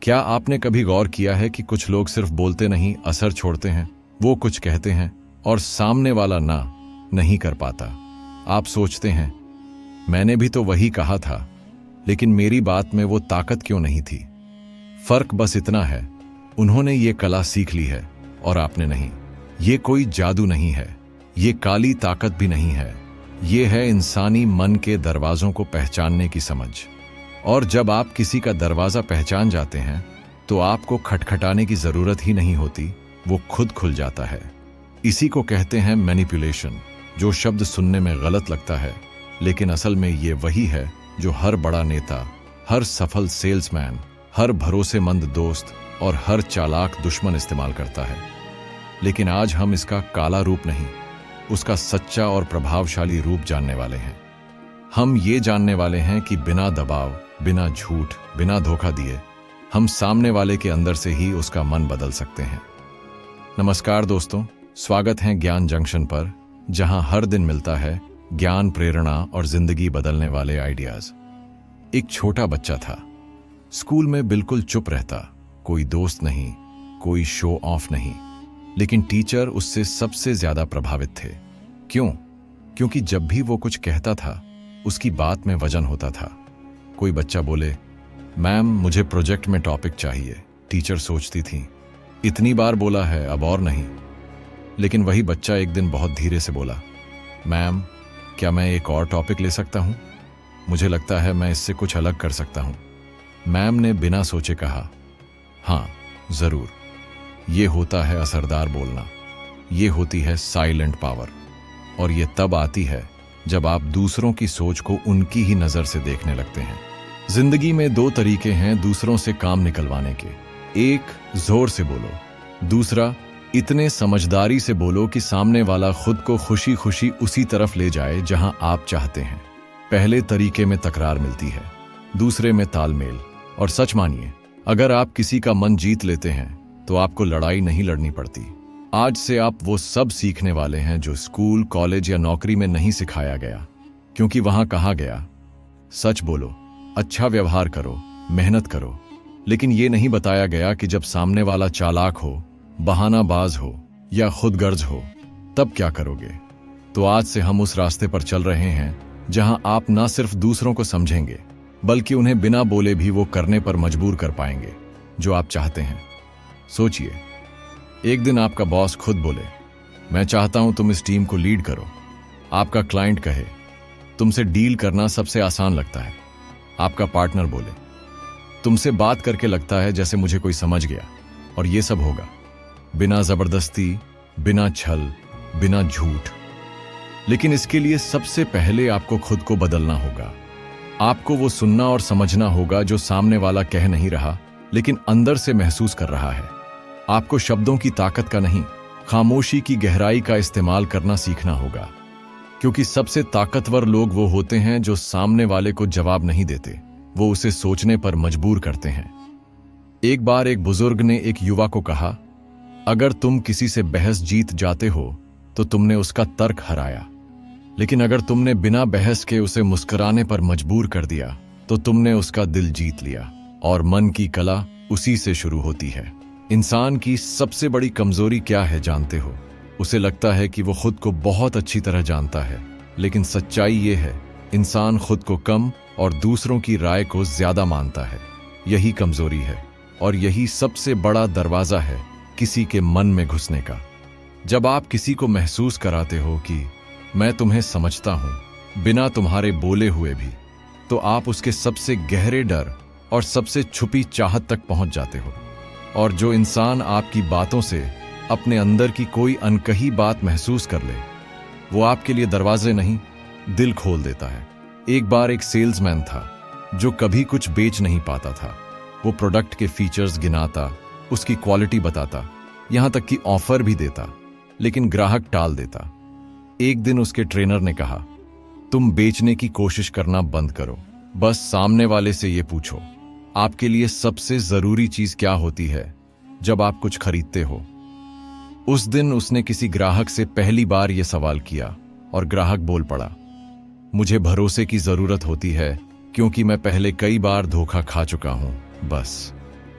क्या आपने कभी गौर किया है कि कुछ लोग सिर्फ बोलते नहीं, असर छोड़ते हैं। वो कुछ कहते हैं और सामने वाला ना नहीं कर पाता। आप सोचते हैं, मैंने भी तो वही कहा था, लेकिन मेरी बात में वो ताकत क्यों नहीं थी। फर्क बस इतना है, उन्होंने ये कला सीख ली है और आपने नहीं। ये कोई जादू नहीं है, ये काली ताकत भी नहीं है, ये है इंसानी मन के दरवाजों को पहचानने की समझ। और जब आप किसी का दरवाजा पहचान जाते हैं तो आपको खटखटाने की जरूरत ही नहीं होती, वो खुद खुल जाता है। इसी को कहते हैं मैनिपुलेशन। जो शब्द सुनने में गलत लगता है, लेकिन असल में ये वही है जो हर बड़ा नेता, हर सफल सेल्समैन, हर भरोसेमंद दोस्त और हर चालाक दुश्मन इस्तेमाल करता है। लेकिन आज हम इसका काला रूप नहीं, उसका सच्चा और प्रभावशाली रूप जानने वाले हैं। हम ये जानने वाले हैं कि बिना दबाव, बिना झूठ, बिना धोखा दिए हम सामने वाले के अंदर से ही उसका मन बदल सकते हैं। नमस्कार दोस्तों, स्वागत है ज्ञान जंक्शन पर, जहां हर दिन मिलता है ज्ञान, प्रेरणा और जिंदगी बदलने वाले आइडियाज। एक छोटा बच्चा था, स्कूल में बिल्कुल चुप रहता, कोई दोस्त नहीं, कोई शो ऑफ नहीं, लेकिन टीचर उससे सबसे ज्यादा प्रभावित थे। क्यों? क्योंकि जब भी वो कुछ कहता था उसकी बात में वजन होता था। कोई बच्चा बोले, मैम मुझे प्रोजेक्ट में टॉपिक चाहिए, टीचर सोचती थी, इतनी बार बोला है, अब और नहीं। लेकिन वही बच्चा एक दिन बहुत धीरे से बोला, मैम क्या मैं एक और टॉपिक ले सकता हूं? मुझे लगता है मैं इससे कुछ अलग कर सकता हूं। मैम ने बिना सोचे कहा, हाँ जरूर। ये होता है असरदार बोलना, ये होती है साइलेंट पावर। और ये तब आती है जब आप दूसरों की सोच को उनकी ही नजर से देखने लगते हैं। जिंदगी में दो तरीके हैं दूसरों से काम निकलवाने के। एक, जोर से बोलो, दूसरा, इतने समझदारी से बोलो कि सामने वाला खुद को खुशी खुशी उसी तरफ ले जाए जहां आप चाहते हैं। पहले तरीके में तकरार मिलती है, दूसरे में तालमेल। और सच मानिए, अगर आप किसी का मन जीत लेते हैं तो आपको लड़ाई नहीं लड़नी पड़ती। आज से आप वो सब सीखने वाले हैं जो स्कूल, कॉलेज या नौकरी में नहीं सिखाया गया, क्योंकि वहां कहा गया, सच बोलो, अच्छा व्यवहार करो, मेहनत करो। लेकिन ये नहीं बताया गया कि जब सामने वाला चालाक हो, बहानाबाज हो या खुदगर्ज हो, तब क्या करोगे। तो आज से हम उस रास्ते पर चल रहे हैं जहां आप ना सिर्फ दूसरों को समझेंगे, बल्कि उन्हें बिना बोले भी वो करने पर मजबूर कर पाएंगे जो आप चाहते हैं। सोचिए, एक दिन आपका बॉस खुद बोले, मैं चाहता हूं तुम इस टीम को लीड करो। आपका क्लाइंट कहे, तुमसे डील करना सबसे आसान लगता है। आपका पार्टनर बोले, तुमसे बात करके लगता है जैसे मुझे कोई समझ गया। और ये सब होगा बिना जबरदस्ती, बिना छल, बिना झूठ। लेकिन इसके लिए सबसे पहले आपको खुद को बदलना होगा। आपको वो सुनना और समझना होगा जो सामने वाला कह नहीं रहा, लेकिन अंदर से महसूस कर रहा है। आपको शब्दों की ताकत का नहीं, खामोशी की गहराई का इस्तेमाल करना सीखना होगा। क्योंकि सबसे ताकतवर लोग वो होते हैं जो सामने वाले को जवाब नहीं देते, वो उसे सोचने पर मजबूर करते हैं। एक बार एक बुजुर्ग ने एक युवा को कहा, अगर तुम किसी से बहस जीत जाते हो तो तुमने उसका तर्क हराया, लेकिन अगर तुमने बिना बहस के उसे मुस्कुराने पर मजबूर कर दिया तो तुमने उसका दिल जीत लिया। और मन की कला उसी से शुरू होती है। इंसान की सबसे बड़ी कमजोरी क्या है जानते हो? उसे लगता है कि वो खुद को बहुत अच्छी तरह जानता है, लेकिन सच्चाई ये है, इंसान खुद को कम और दूसरों की राय को ज्यादा मानता है। यही कमजोरी है और यही सबसे बड़ा दरवाजा है किसी के मन में घुसने का। जब आप किसी को महसूस कराते हो कि मैं तुम्हें समझता हूं बिना तुम्हारे बोले हुए भी, तो आप उसके सबसे गहरे डर और सबसे छुपी चाहत तक पहुंच जाते हो। और जो इंसान आपकी बातों से अपने अंदर की कोई अनकही बात महसूस कर ले, वो आपके लिए दरवाजे नहीं, दिल खोल देता है। एक बार एक सेल्समैन था जो कभी कुछ बेच नहीं पाता था। वो प्रोडक्ट के फीचर्स गिनाता, उसकी क्वालिटी बताता, यहां तक कि ऑफर भी देता, लेकिन ग्राहक टाल देता। एक दिन उसके ट्रेनर ने कहा, तुम बेचने की कोशिश करना बंद करो, बस सामने वाले से ये पूछो, आपके लिए सबसे जरूरी चीज क्या होती है जब आप कुछ खरीदते हो। उस दिन उसने किसी ग्राहक से पहली बार यह सवाल किया और ग्राहक बोल पड़ा, मुझे भरोसे की जरूरत होती है क्योंकि मैं पहले कई बार धोखा खा चुका हूं, बस।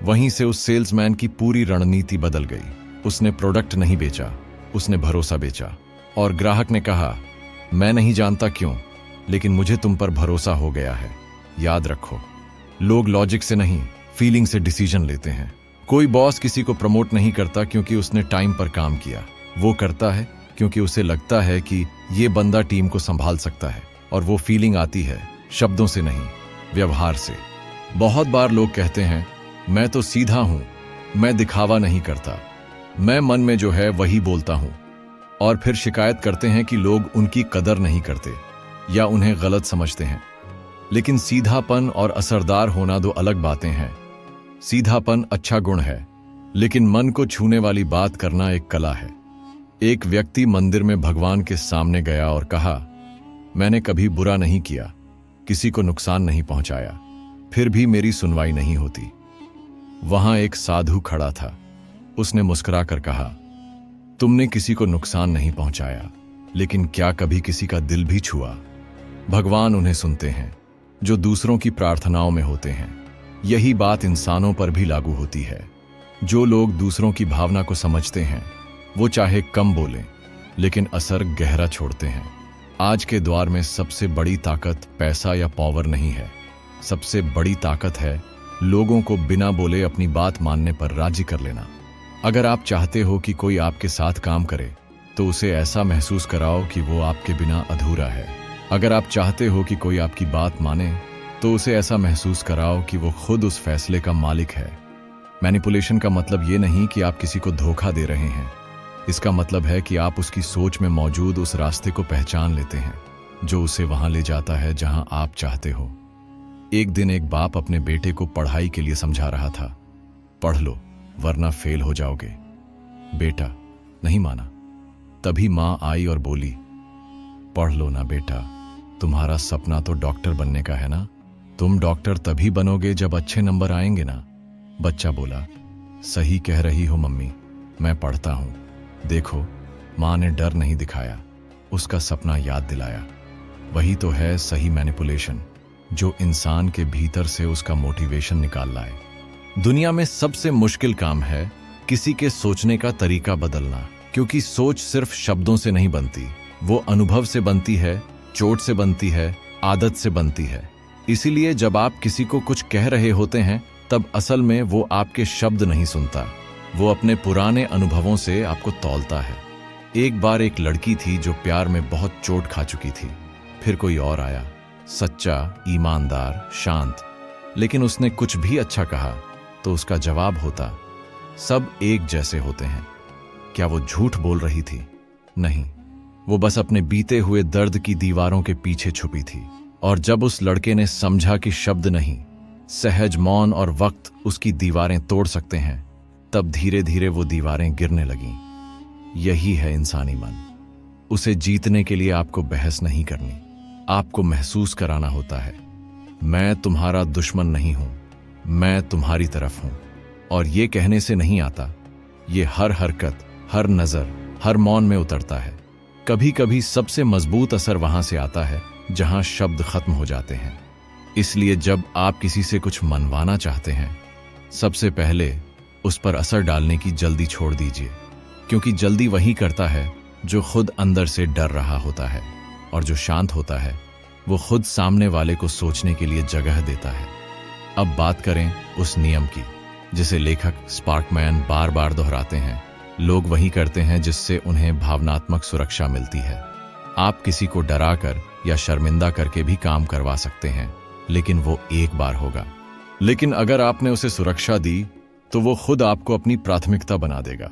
वहीं से उस सेल्समैन की पूरी रणनीति बदल गई। उसने प्रोडक्ट नहीं बेचा, उसने भरोसा बेचा। और ग्राहक ने कहा, मैं नहीं जानता क्यों, लेकिन मुझे तुम पर भरोसा हो गया है। याद रखो, लोग लॉजिक से नहीं, फीलिंग से डिसीजन लेते हैं। कोई बॉस किसी को प्रमोट नहीं करता क्योंकि उसने टाइम पर काम किया। वो करता है क्योंकि उसे लगता है कि ये बंदा टीम को संभाल सकता है। और वो फीलिंग आती है शब्दों से नहीं, व्यवहार से। बहुत बार लोग कहते हैं, मैं तो सीधा हूं, मैं दिखावा नहीं करता, मैं मन में जो है वही बोलता हूं। और फिर शिकायत करते हैं कि लोग उनकी कदर नहीं करते या उन्हें गलत समझते हैं। लेकिन सीधापन और असरदार होना दो अलग बातें हैं। सीधापन अच्छा गुण है, लेकिन मन को छूने वाली बात करना एक कला है। एक व्यक्ति मंदिर में भगवान के सामने गया और कहा, मैंने कभी बुरा नहीं किया, किसी को नुकसान नहीं पहुंचाया, फिर भी मेरी सुनवाई नहीं होती। वहां एक साधु खड़ा था। उसने मुस्कुराकर कहा, तुमने किसी को नुकसान नहीं पहुंचाया, लेकिन क्या कभी किसी का दिल भी छुआ? भगवान उन्हें सुनते हैं जो दूसरों की प्रार्थनाओं में होते हैं। यही बात इंसानों पर भी लागू होती है। जो लोग दूसरों की भावना को समझते हैं, वो चाहे कम बोलें, लेकिन असर गहरा छोड़ते हैं। आज के दौर में सबसे बड़ी ताकत पैसा या पावर नहीं है। सबसे बड़ी ताकत है लोगों को बिना बोले अपनी बात मानने पर राजी कर लेना। अगर आप चाहते हो कि कोई आपके साथ काम करे, तो उसे ऐसा महसूस कराओ कि वो आपके बिना अधूरा है। अगर आप चाहते हो कि कोई आपकी बात माने, तो उसे ऐसा महसूस कराओ कि वो खुद उस फैसले का मालिक है। मैनिपुलेशन का मतलब ये नहीं कि आप किसी को धोखा दे रहे हैं। इसका मतलब है कि आप उसकी सोच में मौजूद उस रास्ते को पहचान लेते हैं जो उसे वहां ले जाता है जहां आप चाहते हो। एक दिन एक बाप अपने बेटे को पढ़ाई के लिए समझा रहा था। पढ़ लो वरना फेल हो जाओगे। बेटा नहीं माना। तभी मां आई और बोली, पढ़ लो ना बेटा, तुम्हारा सपना तो डॉक्टर बनने का है ना। तुम डॉक्टर तभी बनोगे जब अच्छे नंबर आएंगे ना। बच्चा बोला, सही कह रही हो मम्मी, मैं पढ़ता हूं। देखो, मां ने डर नहीं दिखाया, उसका सपना याद दिलाया। वही तो है सही मैनिपुलेशन, जो इंसान के भीतर से उसका मोटिवेशन निकाल लाए। दुनिया में सबसे मुश्किल काम है किसी के सोचने का तरीका बदलना, क्योंकि सोच सिर्फ शब्दों से नहीं बनती, वो अनुभव से बनती है, चोट से बनती है, आदत से बनती है। इसीलिए जब आप किसी को कुछ कह रहे होते हैं, तब असल में वो आपके शब्द नहीं सुनता, वो अपने पुराने अनुभवों से आपको तौलता है। एक बार एक लड़की थी जो प्यार में बहुत चोट खा चुकी थी। फिर कोई और आया, सच्चा, ईमानदार, शांत, लेकिन उसने कुछ भी अच्छा कहा तो उसका जवाब होता, सब एक जैसे होते हैं। क्या वो झूठ बोल रही थी? नहीं, वो बस अपने बीते हुए दर्द की दीवारों के पीछे छुपी थी। और जब उस लड़के ने समझा कि शब्द नहीं, सहज मौन और वक्त उसकी दीवारें तोड़ सकते हैं, तब धीरे धीरे वो दीवारें गिरने लगीं। यही है इंसानी मन। उसे जीतने के लिए आपको बहस नहीं करनी, आपको महसूस कराना होता है, मैं तुम्हारा दुश्मन नहीं हूं, मैं तुम्हारी तरफ हूं। और ये कहने से नहीं आता, ये हर हरकत, हर नजर, हर मौन में उतरता है। कभी कभी सबसे मजबूत असर वहां से आता है जहां शब्द खत्म हो जाते हैं। इसलिए जब आप किसी से कुछ मनवाना चाहते हैं, सबसे पहले उस पर असर डालने की जल्दी छोड़ दीजिए, क्योंकि जल्दी वही करता है जो खुद अंदर से डर रहा होता है, और जो शांत होता है वो खुद सामने वाले को सोचने के लिए जगह देता है। अब बात करें उस नियम की जिसे लेखक स्पार्कमैन बार बार दोहराते हैं। लोग वही करते हैं जिससे उन्हें भावनात्मक सुरक्षा मिलती है। आप किसी को डराकर या शर्मिंदा करके भी काम करवा सकते हैं, लेकिन वो एक बार होगा। लेकिन अगर आपने उसे सुरक्षा दी, तो वो खुद आपको अपनी प्राथमिकता बना देगा।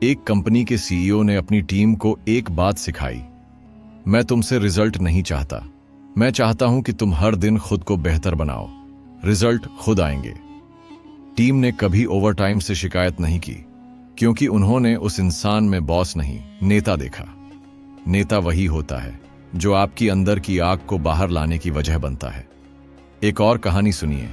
एक कंपनी के सीईओ ने अपनी टीम को एक बात सिखाई, मैं तुमसे रिजल्ट नहीं चाहता, मैं चाहता हूं कि तुम हर दिन खुद को बेहतर बनाओ, रिजल्ट खुद आएंगे। टीम ने कभी ओवरटाइम से शिकायत नहीं की, क्योंकि उन्होंने उस इंसान में बॉस नहीं, नेता देखा। नेता वही होता है जो आपकी अंदर की आग को बाहर लाने की वजह बनता है। एक और कहानी सुनिए।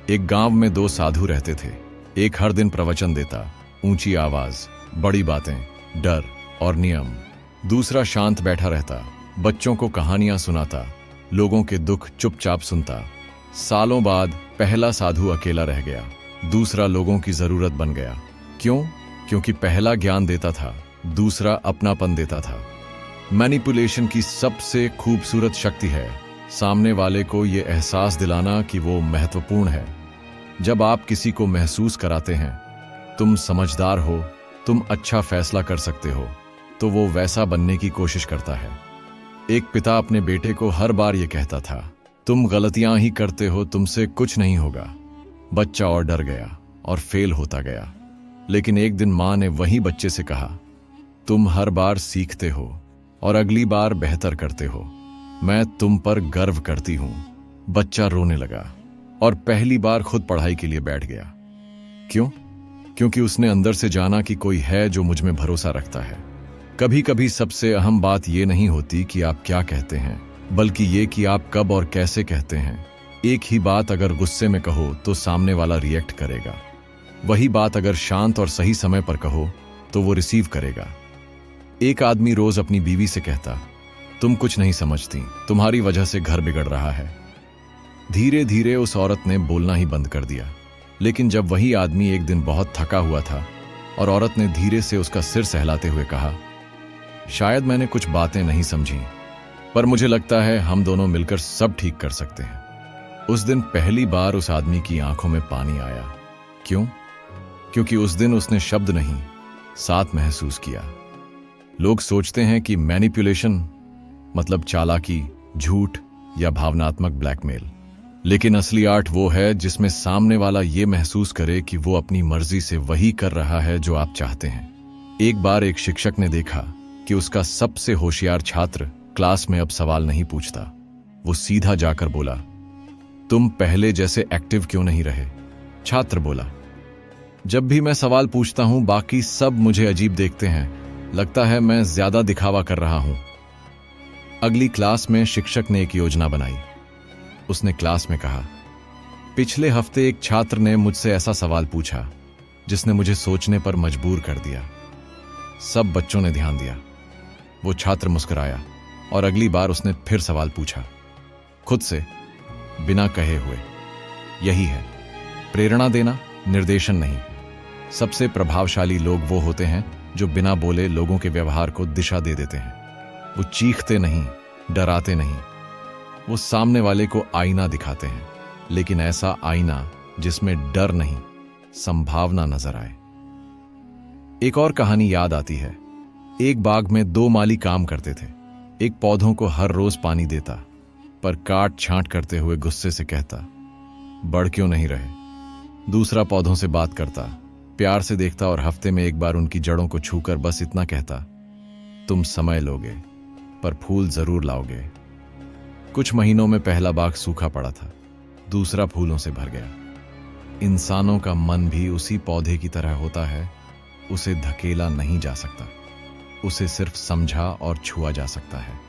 एक गांव में दो साधु रहते थे। एक हर दिन प्रवचन देता, ऊंची आवाज, बड़ी बातें, डर और नियम। दूसरा शांत बैठा रहता, बच्चों को कहानियां सुनाता, लोगों के दुख चुपचाप सुनता। सालों बाद पहला साधु अकेला रह गया। दूसरा लोगों की जरूरत बन गया। क्यों? क्योंकि पहला ज्ञान देता था, दूसरा अपनापन देता था। मैनिपुलेशन की सबसे खूबसूरत शक्ति है सामने वाले को यह एहसास दिलाना कि वो महत्वपूर्ण है। जब आप किसी को महसूस कराते हैं तुम समझदार हो, तुम अच्छा फैसला कर सकते हो, तो वो वैसा बनने की कोशिश करता है। एक पिता अपने बेटे को हर बार ये कहता था, तुम गलतियां ही करते हो, तुमसे कुछ नहीं होगा। बच्चा और डर गया और फेल होता गया। लेकिन एक दिन मां ने वही बच्चे से कहा, तुम हर बार सीखते हो और अगली बार बेहतर करते हो, मैं तुम पर गर्व करती हूं। बच्चा रोने लगा और पहली बार खुद पढ़ाई के लिए बैठ गया। क्यों? क्योंकि उसने अंदर से जाना कि कोई है जो मुझ में भरोसा रखता है। कभी कभी सबसे अहम बात यह नहीं होती कि आप क्या कहते हैं, बल्कि ये कि आप कब और कैसे कहते हैं। एक ही बात अगर गुस्से में कहो तो सामने वाला रिएक्ट करेगा। वही बात अगर शांत और सही समय पर कहो तो वो रिसीव करेगा। एक आदमी रोज अपनी बीवी से कहता, तुम कुछ नहीं समझती, तुम्हारी वजह से घर बिगड़ रहा है। धीरे धीरे उस औरत ने बोलना ही बंद कर दिया। लेकिन जब वही आदमी एक दिन बहुत थका हुआ था और औरत ने धीरे से उसका सिर सहलाते हुए कहा, शायद मैंने कुछ बातें नहीं समझी, पर मुझे लगता है हम दोनों मिलकर सब ठीक कर सकते हैं। उस दिन पहली बार उस आदमी की आंखों में पानी आया। क्यों? क्योंकि उस दिन उसने शब्द नहीं, साथ महसूस किया। लोग सोचते हैं कि मैनिपुलेशन मतलब चालाकी, झूठ या भावनात्मक ब्लैकमेल, लेकिन असली आर्ट वो है जिसमें सामने वाला ये महसूस करे कि वो अपनी मर्जी से वही कर रहा है जो आप चाहते हैं। एक बार एक शिक्षक ने देखा कि उसका सबसे होशियार छात्र क्लास में अब सवाल नहीं पूछता। वो सीधा जाकर बोला, तुम पहले जैसे एक्टिव क्यों नहीं रहे? छात्र बोला, जब भी मैं सवाल पूछता हूं बाकी सब मुझे अजीब देखते हैं, लगता है मैं ज्यादा दिखावा कर रहा हूं। अगली क्लास में शिक्षक ने एक योजना बनाई। उसने क्लास में कहा, पिछले हफ्ते एक छात्र ने मुझसे ऐसा सवाल पूछा जिसने मुझे सोचने पर मजबूर कर दिया। सब बच्चों ने ध्यान दिया। वो छात्र मुस्कुराया और अगली बार उसने फिर सवाल पूछा, खुद से, बिना कहे हुए। यही है प्रेरणा देना, निर्देशन नहीं। सबसे प्रभावशाली लोग वो होते हैं जो बिना बोले लोगों के व्यवहार को दिशा दे देते हैं। वो चीखते नहीं, डराते नहीं, वो सामने वाले को आईना दिखाते हैं, लेकिन ऐसा आईना जिसमें डर नहीं, संभावना नजर आए। एक और कहानी याद आती है। एक बाग में दो माली काम करते थे। एक पौधों को हर रोज पानी देता, पर काट छांट करते हुए गुस्से से कहता, बढ़ क्यों नहीं रहे। दूसरा पौधों से बात करता, प्यार से देखता और हफ्ते में एक बार उनकी जड़ों को छूकर बस इतना कहता, तुम समय लोगे पर फूल जरूर लाओगे। कुछ महीनों में पहला बाग सूखा पड़ा था, दूसरा फूलों से भर गया। इंसानों का मन भी उसी पौधे की तरह होता है। उसे धकेला नहीं जा सकता, उसे सिर्फ समझा और छुआ जा सकता है।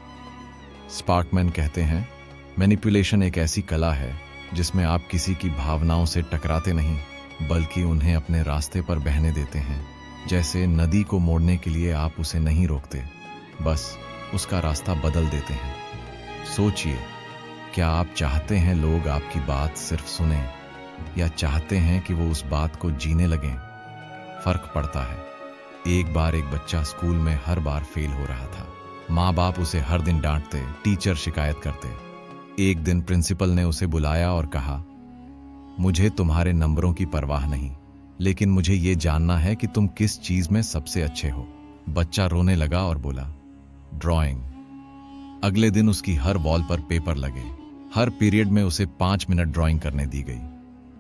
स्पार्कमैन कहते हैं, मैनिपुलेशन एक ऐसी कला है जिसमें आप किसी की भावनाओं से टकराते नहीं, बल्कि उन्हें अपने रास्ते पर बहने देते हैं। जैसे नदी को मोड़ने के लिए आप उसे नहीं रोकते, बस उसका रास्ता बदल देते हैं। सोचिए, क्या आप चाहते हैं लोग आपकी बात सिर्फ सुने, या चाहते हैं कि वो उस बात को जीने लगें? फर्क पड़ता है। एक बार एक बच्चा स्कूल में हर बार फेल हो रहा था। माँ बाप उसे हर दिन डांटते, टीचर शिकायत करते। एक दिन प्रिंसिपल ने उसे बुलाया और कहा, मुझे तुम्हारे नंबरों की परवाह नहीं, लेकिन मुझे ये जानना है कि तुम किस चीज में सबसे अच्छे हो। बच्चा रोने लगा और बोला, ड्राइंग। अगले दिन उसकी हर वॉल पर पेपर लगे। हर पीरियड में उसे 5 मिनट ड्राइंग करने दी गई।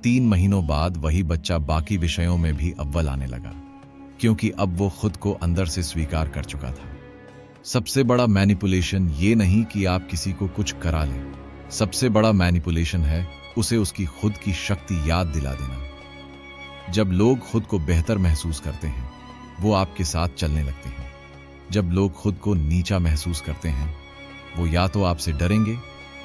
3 महीनों बाद वही बच्चा बाकी विषयों में भी अव्वल आने लगा, क्योंकि अब वो खुद को अंदर से स्वीकार कर चुका था। सबसे बड़ा मैनिपुलेशन ये नहीं कि आप किसी को कुछ करा लें, सबसे बड़ा मैनिपुलेशन है उसे उसकी खुद की शक्ति याद दिला देना। जब लोग खुद को बेहतर महसूस करते हैं, वो आपके साथ चलने लगते हैं। जब लोग खुद को नीचा महसूस करते हैं, वो या तो आपसे डरेंगे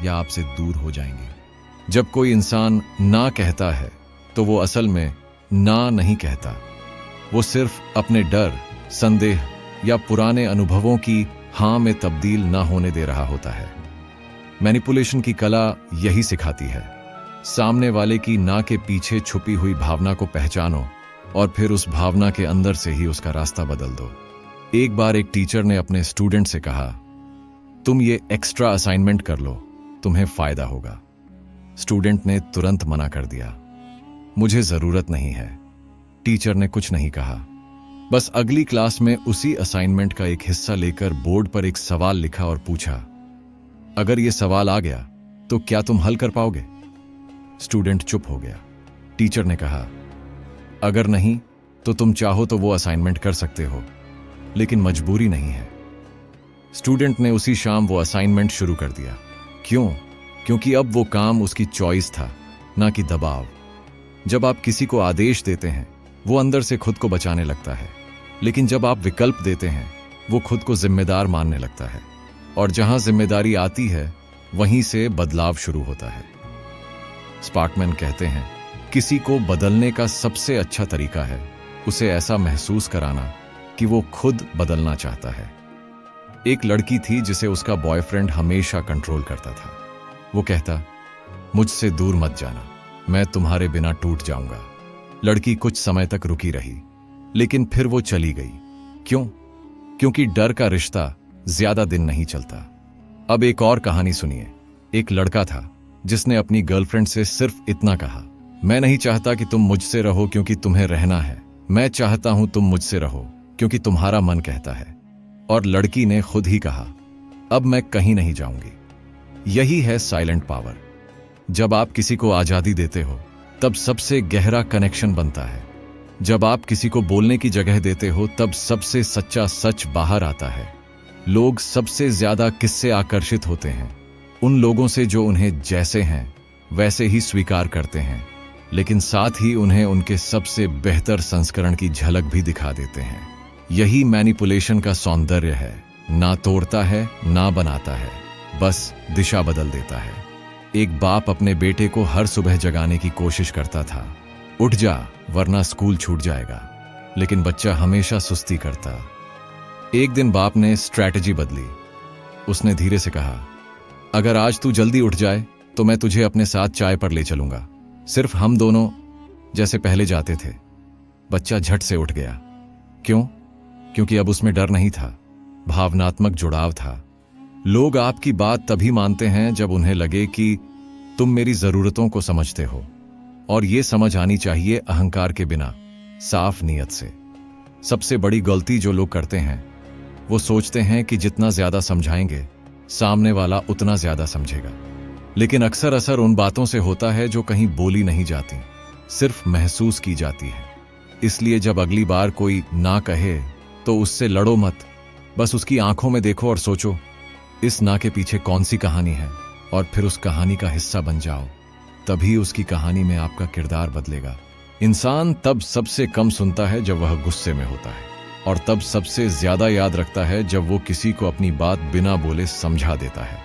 या आपसे दूर हो जाएंगे। जब कोई इंसान ना कहता है, तो वो असल में ना नहीं कहता। वो सिर्फ अपने डर, संदेह या पुराने अनुभवों की हाँ में तब्दील ना होने दे रहा होता है। मैनिपुलेशन की कला यही सिखाती है, सामने वाले की ना के पीछे छुपी हुई भावना को पहचानो और फिर उस भावना के अंदर से ही उसका रास्ता बदल दो। एक बार एक टीचर ने अपने स्टूडेंट से कहा, तुम ये एक्स्ट्रा असाइनमेंट कर लो, तुम्हें फायदा होगा। स्टूडेंट ने तुरंत मना कर दिया, मुझे जरूरत नहीं है। टीचर ने कुछ नहीं कहा, बस अगली क्लास में उसी असाइनमेंट का एक हिस्सा लेकर बोर्ड पर एक सवाल लिखा और पूछा, अगर यह सवाल आ गया तो क्या तुम हल कर पाओगे? स्टूडेंट चुप हो गया। टीचर ने कहा, अगर नहीं तो तुम चाहो तो वो असाइनमेंट कर सकते हो, लेकिन मजबूरी नहीं है। स्टूडेंट ने उसी शाम वो असाइनमेंट शुरू कर दिया। क्यों? क्योंकि अब वो काम उसकी चॉइस था, ना कि दबाव। जब आप किसी को आदेश देते हैं, वो अंदर से खुद को बचाने लगता है, लेकिन जब आप विकल्प देते हैं, वो खुद को जिम्मेदार मानने लगता है। और जहां जिम्मेदारी आती है, वहीं से बदलाव शुरू होता है। स्पार्कमैन कहते हैं, किसी को बदलने का सबसे अच्छा तरीका है उसे ऐसा महसूस कराना कि वो खुद बदलना चाहता है। एक लड़की थी जिसे उसका बॉयफ्रेंड हमेशा कंट्रोल करता था। वो कहता, मुझसे दूर मत जाना, मैं तुम्हारे बिना टूट जाऊंगा। लड़की कुछ समय तक रुकी रही, लेकिन फिर वो चली गई। क्यों? क्योंकि डर का रिश्ता ज्यादा दिन नहीं चलता। अब एक और कहानी सुनिए। एक लड़का था जिसने अपनी गर्लफ्रेंड से सिर्फ इतना कहा, मैं नहीं चाहता कि तुम मुझसे रहो क्योंकि तुम्हें रहना है, मैं चाहता हूं तुम मुझसे रहो क्योंकि तुम्हारा मन कहता है। और लड़की ने खुद ही कहा, अब मैं कहीं नहीं जाऊंगी। यही है साइलेंट पावर। जब आप किसी को आजादी देते हो, तब सबसे गहरा कनेक्शन बनता है। जब आप किसी को बोलने की जगह देते हो, तब सबसे सच्चा सच बाहर आता है। लोग सबसे ज्यादा किससे आकर्षित होते हैं? उन लोगों से जो उन्हें जैसे हैं वैसे ही स्वीकार करते हैं, लेकिन साथ ही उन्हें उनके सबसे बेहतर संस्करण की झलक भी दिखा देते हैं। यही मैनिपुलेशन का सौंदर्य है। ना तोड़ता है, ना बनाता है, बस दिशा बदल देता है। एक बाप अपने बेटे को हर सुबह जगाने की कोशिश करता था, उठ जा वरना स्कूल छूट जाएगा, लेकिन बच्चा हमेशा सुस्ती करता। एक दिन बाप ने स्ट्रैटेजी बदली। उसने धीरे से कहा, अगर आज तू जल्दी उठ जाए तो मैं तुझे अपने साथ चाय पर ले चलूंगा, सिर्फ हम दोनों जैसे पहले जाते थे। बच्चा झट से उठ गया। क्यों? क्योंकि अब उसमें डर नहीं था, भावनात्मक जुड़ाव था। लोग आपकी बात तभी मानते हैं जब उन्हें लगे कि तुम मेरी जरूरतों को समझते हो, और ये समझ आनी चाहिए अहंकार के बिना, साफ नीयत से। सबसे बड़ी गलती जो लोग करते हैं, वो सोचते हैं कि जितना ज्यादा समझाएंगे, सामने वाला उतना ज्यादा समझेगा। लेकिन अक्सर असर उन बातों से होता है जो कहीं बोली नहीं जाती, सिर्फ महसूस की जाती है। इसलिए जब अगली बार कोई ना कहे तो उससे लड़ो मत, बस उसकी आंखों में देखो और सोचो, इस ना के पीछे कौन सी कहानी है, और फिर उस कहानी का हिस्सा बन जाओ। तभी उसकी कहानी में आपका किरदार बदलेगा। इंसान तब सबसे कम सुनता है जब वह गुस्से में होता है, और तब सबसे ज्यादा याद रखता है जब वो किसी को अपनी बात बिना बोले समझा देता है।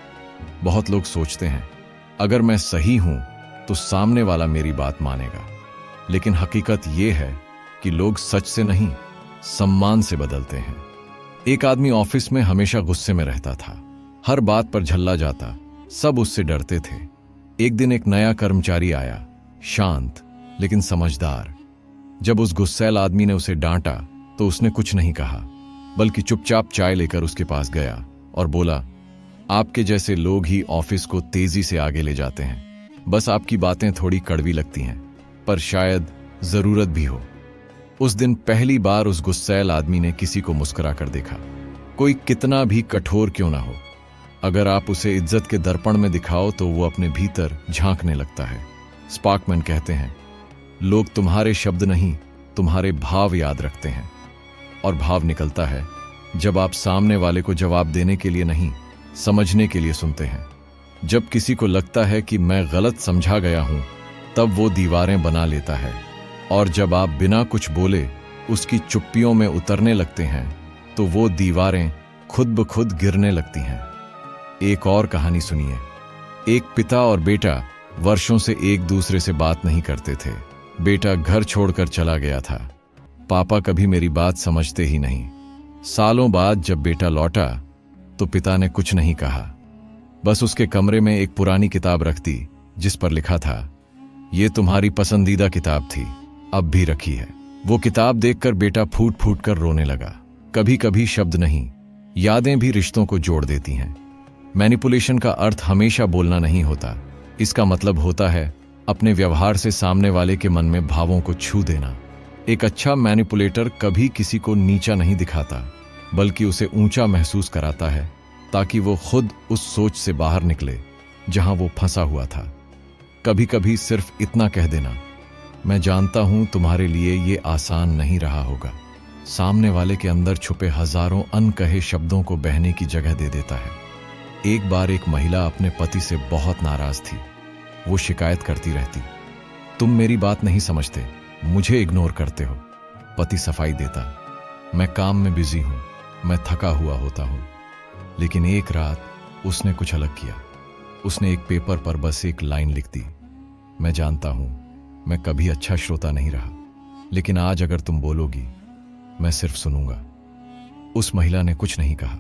बहुत लोग सोचते हैं, अगर मैं सही हूं तो सामने वाला मेरी बात मानेगा, लेकिन हकीकत यह है कि लोग सच से नहीं, सम्मान से बदलते हैं। एक आदमी ऑफिस में हमेशा गुस्से में रहता था, हर बात पर झल्ला जाता, सब उससे डरते थे। एक दिन एक नया कर्मचारी आया, शांत लेकिन समझदार। जब उस गुस्सैल आदमी ने उसे डांटा तो उसने कुछ नहीं कहा, बल्कि चुपचाप चाय लेकर उसके पास गया और बोला, आपके जैसे लोग ही ऑफिस को तेजी से आगे ले जाते हैं। बस आपकी बातें थोड़ी कड़वी लगती हैं, पर शायद जरूरत भी हो। उस दिन पहली बार उस गुस्सैल आदमी ने किसी को मुस्कुरा कर देखा, कोई कितना भी कठोर क्यों ना हो। अगर आप उसे इज्जत के दर्पण में दिखाओ तो वो अपने भीतर झांकने लगता है। स्पार्कमैन कहते हैं, लोग तुम्हारे शब्द नहीं, तुम्हारे भाव याद रखते हैं, और भाव निकलता है जब आप सामने वाले को जवाब देने के लिए नहीं, समझने के लिए सुनते हैं। जब किसी को लगता है कि मैं गलत समझा गया हूं, तब वो दीवारें बना लेता है, और जब आप बिना कुछ बोले उसकी चुप्पियों में उतरने लगते हैं, तो वो दीवारें खुद ब खुद गिरने लगती हैं। एक और कहानी सुनिए। एक पिता और बेटा वर्षों से एक दूसरे से बात नहीं करते थे। बेटा घर छोड़कर चला गया था। पापा कभी मेरी बात समझते ही नहीं। सालों बाद जब बेटा लौटा तो पिता ने कुछ नहीं कहा, बस उसके कमरे में एक पुरानी किताब रख दी जिस पर लिखा था, ये तुम्हारी पसंदीदा किताब थी, अब भी रखी है। वो किताब देखकर बेटा फूट फूट कर रोने लगा। कभी कभी शब्द नहीं, यादें भी रिश्तों को जोड़ देती हैं। मैनिपुलेशन का अर्थ हमेशा बोलना नहीं होता। इसका मतलब होता है अपने व्यवहार से सामने वाले के मन में भावों को छू देना। एक अच्छा मैनिपुलेटर कभी किसी को नीचा नहीं दिखाता, बल्कि उसे ऊंचा महसूस कराता है, ताकि वो खुद उस सोच से बाहर निकले जहां वो फंसा हुआ था। कभी कभी सिर्फ इतना कह देना, मैं जानता हूं तुम्हारे लिए ये आसान नहीं रहा होगा, सामने वाले के अंदर छुपे हजारों अनकहे शब्दों को बहने की जगह दे देता है। एक बार एक महिला अपने पति से बहुत नाराज थी। वो शिकायत करती रहती, तुम मेरी बात नहीं समझते, मुझे इग्नोर करते हो। पति सफाई देता, मैं काम में बिजी हूं, मैं थका हुआ होता हूं। लेकिन एक रात उसने कुछ अलग किया। उसने एक पेपर पर बस एक लाइन लिख दी, मैं जानता हूं मैं कभी अच्छा श्रोता नहीं रहा, लेकिन आज अगर तुम बोलोगी मैं सिर्फ सुनूंगा। उस महिला ने कुछ नहीं कहा,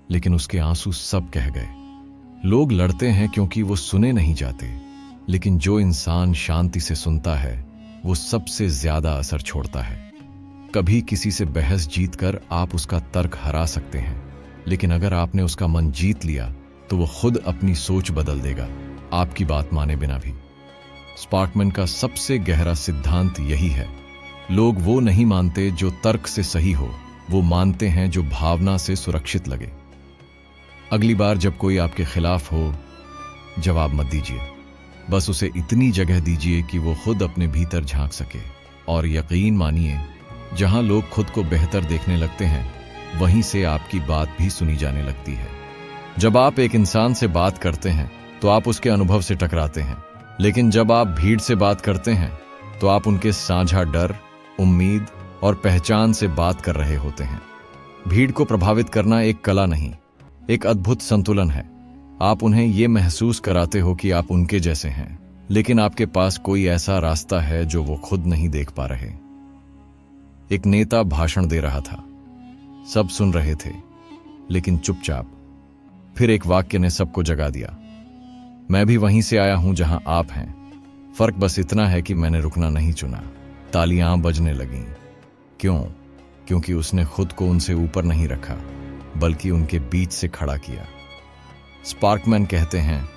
लेकिन उसके आंसू सब कह गए। लोग लड़ते हैं क्योंकि वो सुने नहीं जाते, लेकिन जो इंसान शांति से सुनता है वो सबसे ज्यादा असर छोड़ता है। कभी किसी से बहस जीतकर आप उसका तर्क हरा सकते हैं, लेकिन अगर आपने उसका मन जीत लिया तो वो खुद अपनी सोच बदल देगा, आपकी बात माने बिना भी। स्पार्कमैन का सबसे गहरा सिद्धांत यही है, लोग वो नहीं मानते जो तर्क से सही हो, वो मानते हैं जो भावना से सुरक्षित लगे। अगली बार जब कोई आपके खिलाफ हो, जवाब मत दीजिए, बस उसे इतनी जगह दीजिए कि वो खुद अपने भीतर झांक सके। और यकीन मानिए, जहां लोग खुद को बेहतर देखने लगते हैं, वहीं से आपकी बात भी सुनी जाने लगती है। जब आप एक इंसान से बात करते हैं तो आप उसके अनुभव से टकराते हैं, लेकिन जब आप भीड़ से बात करते हैं तो आप उनके साझा डर, उम्मीद और पहचान से बात कर रहे होते हैं। भीड़ को प्रभावित करना एक कला नहीं, एक अद्भुत संतुलन है। आप उन्हें यह महसूस कराते हो कि आप उनके जैसे हैं, लेकिन आपके पास कोई ऐसा रास्ता है जो वो खुद नहीं देख पा रहे। एक नेता भाषण दे रहा था, सब सुन रहे थे, लेकिन चुपचाप। फिर एक वाक्य ने सबको जगा दिया, मैं भी वहीं से आया हूं जहां आप हैं, फर्क बस इतना है कि मैंने रुकना नहीं चुना। तालियां बजने लगीं। क्यों? क्योंकि उसने खुद को उनसे ऊपर नहीं रखा, बल्कि उनके बीच से खड़ा किया। स्पार्कमैन कहते हैं,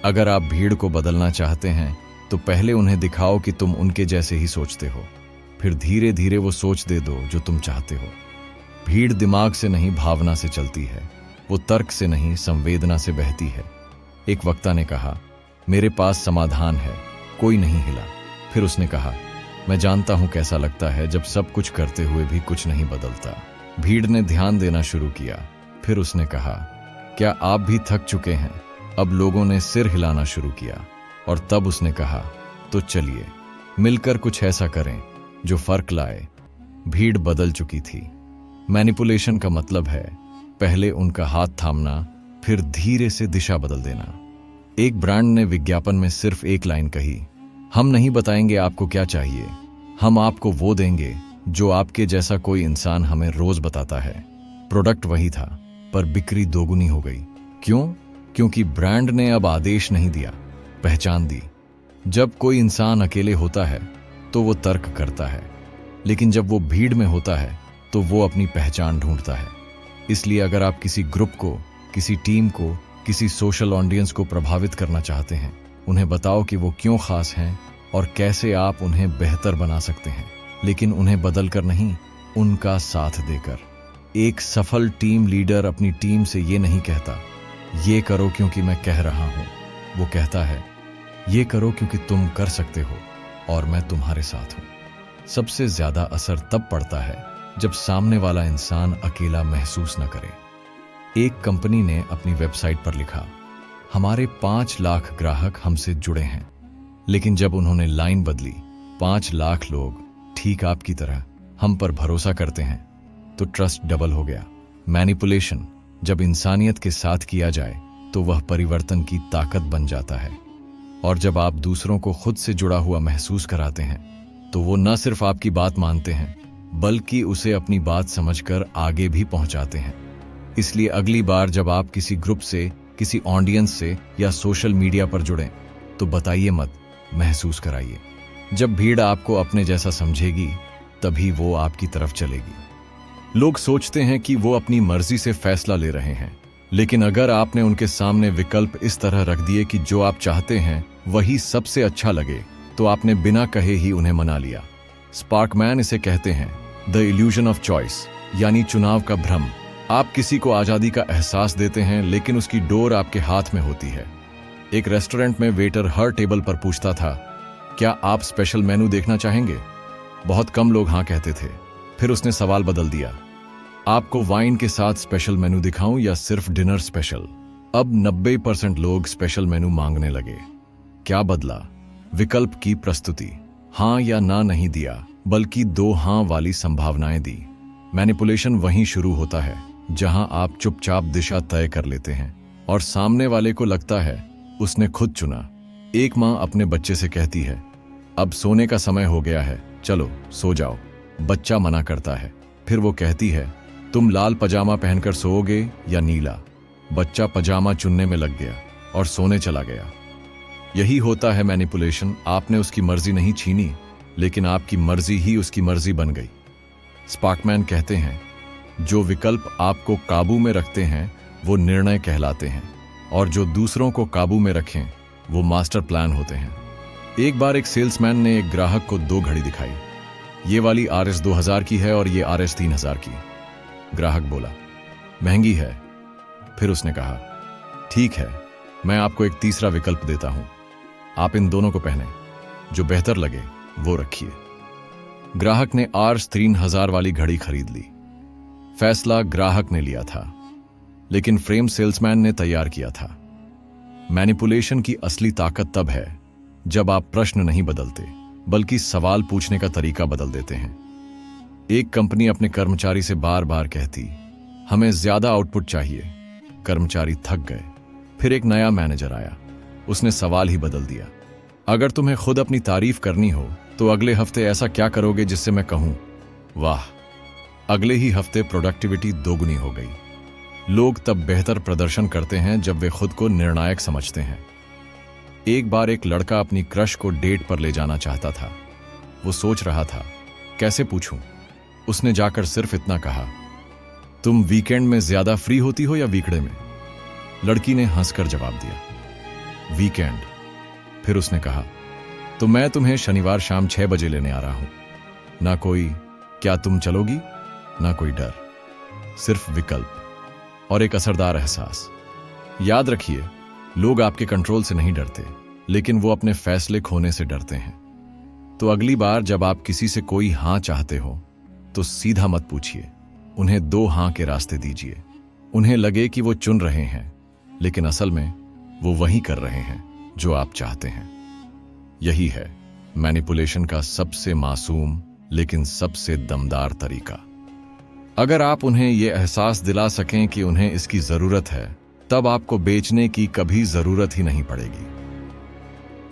अगर आप भीड़ को बदलना चाहते हैं तो पहले उन्हें दिखाओ कि तुम उनके जैसे ही सोचते हो, फिर धीरे धीरे वो सोच दे दो जो तुम चाहते हो। भीड़ दिमाग से नहीं, भावना से चलती है, वो तर्क से नहीं, संवेदना से बहती है। एक वक्ता ने कहा, मेरे पास समाधान है। कोई नहीं हिला। फिर उसने कहा, मैं जानता हूं कैसा लगता है जब सब कुछ करते हुए भी कुछ नहीं बदलता। भीड़ ने ध्यान देना शुरू किया। फिर उसने कहा, क्या आप भी थक चुके हैं? अब लोगों ने सिर हिलाना शुरू किया। और तब उसने कहा, तो चलिए मिलकर कुछ ऐसा करें जो फर्क लाए। भीड़ बदल चुकी थी। मैनिपुलेशन का मतलब है पहले उनका हाथ थामना, फिर धीरे से दिशा बदल देना। एक ब्रांड ने विज्ञापन में सिर्फ एक लाइन कही, हम नहीं बताएंगे आपको क्या चाहिए, हम आपको वो देंगे जो आपके जैसा कोई इंसान हमें रोज बताता है। प्रोडक्ट वही था, पर बिक्री दोगुनी हो गई। क्यों? क्योंकि ब्रांड ने अब आदेश नहीं दिया, पहचान दी। जब कोई इंसान अकेले होता है तो वो तर्क करता है, लेकिन जब वो भीड़ में होता है तो वो अपनी पहचान ढूंढता है। इसलिए अगर आप किसी ग्रुप को, किसी टीम को, किसी सोशल ऑडियंस को प्रभावित करना चाहते हैं, उन्हें बताओ कि वो क्यों खास हैं और कैसे आप उन्हें बेहतर बना सकते हैं, लेकिन उन्हें बदलकर नहीं, उनका साथ देकर। एक सफल टीम लीडर अपनी टीम से ये नहीं कहता, ये करो क्योंकि मैं कह रहा हूं। वो कहता है, ये करो क्योंकि तुम कर सकते हो और मैं तुम्हारे साथ हूं। सबसे ज्यादा असर तब पड़ता है जब सामने वाला इंसान अकेला महसूस न करे। एक कंपनी ने अपनी वेबसाइट पर लिखा, हमारे 5 लाख ग्राहक हमसे जुड़े हैं, लेकिन जब उन्होंने लाइन बदली, 5 लाख लोग ठीक आपकी तरह हम पर भरोसा करते हैं, तो ट्रस्ट डबल हो गया। मैनिपुलेशन जब इंसानियत के साथ किया जाए तो वह परिवर्तन की ताकत बन जाता है। और जब आप दूसरों को खुद से जुड़ा हुआ महसूस कराते हैं तो वो न सिर्फ आपकी बात मानते हैं, बल्कि उसे अपनी बात समझकर आगे भी पहुंचाते हैं। इसलिए अगली बार जब आप किसी ग्रुप से, किसी ऑडियंस से या सोशल मीडिया पर जुड़ें, तो बताइए मत महसूस कराइए। जब भीड़ आपको अपने जैसा समझेगी तभी वो आपकी तरफ चलेगी। लोग सोचते हैं कि वो अपनी मर्जी से फैसला ले रहे हैं, लेकिन अगर आपने उनके सामने विकल्प इस तरह रख दिए कि जो आप चाहते हैं वही सबसे अच्छा लगे, तो आपने बिना कहे ही उन्हें मना लिया। स्पार्कमैन इसे कहते हैं द इल्यूजन ऑफ चॉइस, यानी चुनाव का भ्रम। आप किसी को आजादी का एहसास देते हैं, लेकिन उसकी डोर आपके हाथ में होती है। एक रेस्टोरेंट में वेटर हर टेबल पर पूछता था, क्या आप स्पेशल मेनू देखना चाहेंगे? बहुत कम लोग हाँ कहते थे। फिर उसने सवाल बदल दिया, आपको वाइन के साथ स्पेशल मेनू दिखाऊं या सिर्फ डिनर स्पेशल? अब 90% लोग स्पेशल मेनू मांगने लगे। क्या बदला? विकल्प की प्रस्तुति। हां या ना नहीं दिया, बल्कि 2 हां वाली संभावनाएं दी। मैनिपुलेशन वहीं शुरू होता है जहां आप चुपचाप दिशा तय कर लेते हैं और सामने वाले को लगता है उसने खुद चुना। एक मां अपने बच्चे से कहती है, अब सोने का समय हो गया है, चलो सो जाओ। बच्चा मना करता है। फिर वो कहती है, तुम लाल पजामा पहनकर सोओगे या नीला? बच्चा पजामा चुनने में लग गया और सोने चला गया। यही होता है मैनिपुलेशन। आपने उसकी मर्जी नहीं छीनी, लेकिन आपकी मर्जी ही उसकी मर्जी बन गई। स्पार्कमैन कहते हैं, जो विकल्प आपको काबू में रखते हैं वो निर्णय कहलाते हैं, और जो दूसरों को काबू में रखें वो मास्टर प्लान होते हैं। एक बार एक सेल्समैन ने एक ग्राहक को 2 घड़ी दिखाई। ये वाली RS 2000 की है और ये RS 3000 की। ग्राहक बोला, महंगी है। फिर उसने कहा, ठीक है, मैं आपको एक तीसरा विकल्प देता हूं, आप इन दोनों को पहने, जो बेहतर लगे वो रखिए। ग्राहक ने RS 3000 वाली घड़ी खरीद ली। फैसला ग्राहक ने लिया था, लेकिन फ्रेम सेल्समैन ने तैयार किया था। मैनिपुलेशन की असली ताकत तब है जब आप प्रश्न नहीं बदलते, बल्कि सवाल पूछने का तरीका बदल देते हैं। एक कंपनी अपने कर्मचारी से बार बार कहती, हमें ज्यादा आउटपुट चाहिए। कर्मचारी थक गए। फिर एक नया मैनेजर आया। उसने सवाल ही बदल दिया, अगर तुम्हें खुद अपनी तारीफ करनी हो तो अगले हफ्ते ऐसा क्या करोगे जिससे मैं कहूं, वाह। अगले ही हफ्ते प्रोडक्टिविटी 2 गुनी हो गई। लोग तब बेहतर प्रदर्शन करते हैं जब वे खुद को निर्णायक समझते हैं। एक बार एक लड़का अपनी क्रश को डेट पर ले जाना चाहता था। वो सोच रहा था, कैसे पूछूं? उसने जाकर सिर्फ इतना कहा, तुम वीकेंड में ज्यादा फ्री होती हो या वीकडे में? लड़की ने हंसकर जवाब दिया, वीकेंड। फिर उसने कहा, तो मैं तुम्हें शनिवार शाम 6 बजे लेने आ रहा हूं। ना कोई क्या तुम चलोगी, ना कोई डर, सिर्फ विकल्प और एक असरदार एहसास। याद रखिए, लोग आपके कंट्रोल से नहीं डरते, लेकिन वो अपने फैसले खोने से डरते हैं। तो अगली बार जब आप किसी से कोई हां चाहते हो तो सीधा मत पूछिए, उन्हें 2 हां के रास्ते दीजिए। उन्हें लगे कि वो चुन रहे हैं, लेकिन असल में वो वही कर रहे हैं जो आप चाहते हैं। यही है मैनिपुलेशन का सबसे मासूम लेकिन सबसे दमदार तरीका। अगर आप उन्हें यह एहसास दिला सकें कि उन्हें इसकी जरूरत है, तब आपको बेचने की कभी जरूरत ही नहीं पड़ेगी।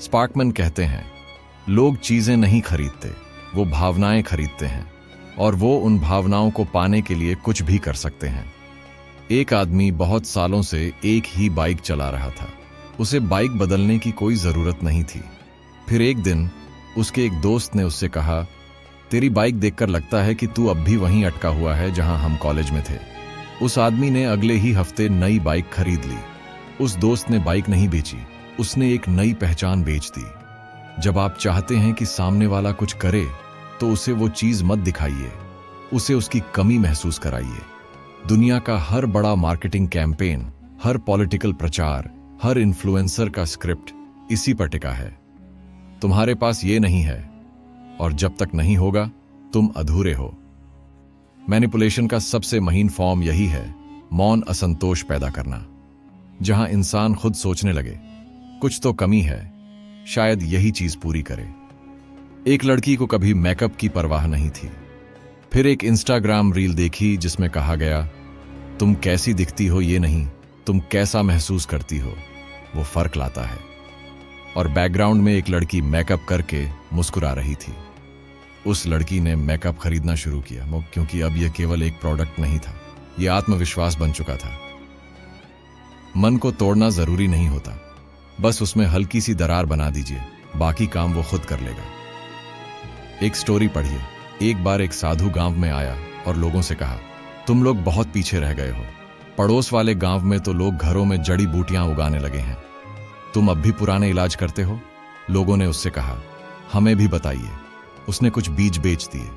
स्पार्कमैन कहते हैं, लोग चीजें नहीं खरीदते, वो भावनाएं खरीदते हैं, और वो उन भावनाओं को पाने के लिए कुछ भी कर सकते हैं। एक आदमी बहुत सालों से एक ही बाइक चला रहा था। उसे बाइक बदलने की कोई जरूरत नहीं थी। फिर एक दिन उसके एक दोस्त ने उससे कहा, तेरी बाइक देखकर लगता है कि तू अब भी वहीं अटका हुआ है जहां हम कॉलेज में थे। उस आदमी ने अगले ही हफ्ते नई बाइक खरीद ली। उस दोस्त ने बाइक नहीं बेची, उसने एक नई पहचान बेच दी। जब आप चाहते हैं कि सामने वाला कुछ करे, तो उसे वो चीज मत दिखाइए, उसे उसकी कमी महसूस कराइए। दुनिया का हर बड़ा मार्केटिंग कैंपेन, हर पॉलिटिकल प्रचार, हर इन्फ्लुएंसर का स्क्रिप्ट इसी पर टिका है, तुम्हारे पास ये नहीं है, और जब तक नहीं होगा तुम अधूरे हो। मैनिपुलेशन का सबसे महीन फॉर्म यही है, मौन असंतोष पैदा करना। जहां इंसान खुद सोचने लगे, कुछ तो कमी है, शायद यही चीज पूरी करे। एक लड़की को कभी मेकअप की परवाह नहीं थी। फिर एक इंस्टाग्राम रील देखी जिसमें कहा गया, तुम कैसी दिखती हो ये नहीं, तुम कैसा महसूस करती हो वो फर्क लाता है। और बैकग्राउंड में एक लड़की मेकअप करके मुस्कुरा रही थी। उस लड़की ने मेकअप खरीदना शुरू किया, क्योंकि अब यह केवल एक प्रोडक्ट नहीं था, यह आत्मविश्वास बन चुका था। मन को तोड़ना जरूरी नहीं होता, बस उसमें हल्की सी दरार बना दीजिए बाकी काम वो खुद कर लेगा। एक स्टोरी पढ़िए। एक बार एक साधु गांव में आया और लोगों से कहा, तुम लोग बहुत पीछे रह गए हो। पड़ोस वाले गांव में तो लोग घरों में जड़ी बूटियां उगाने लगे हैं, तुम अब भी पुराने इलाज करते हो? लोगों ने उससे कहा, हमें भी बताइए। उसने कुछ बीज बेच दिए।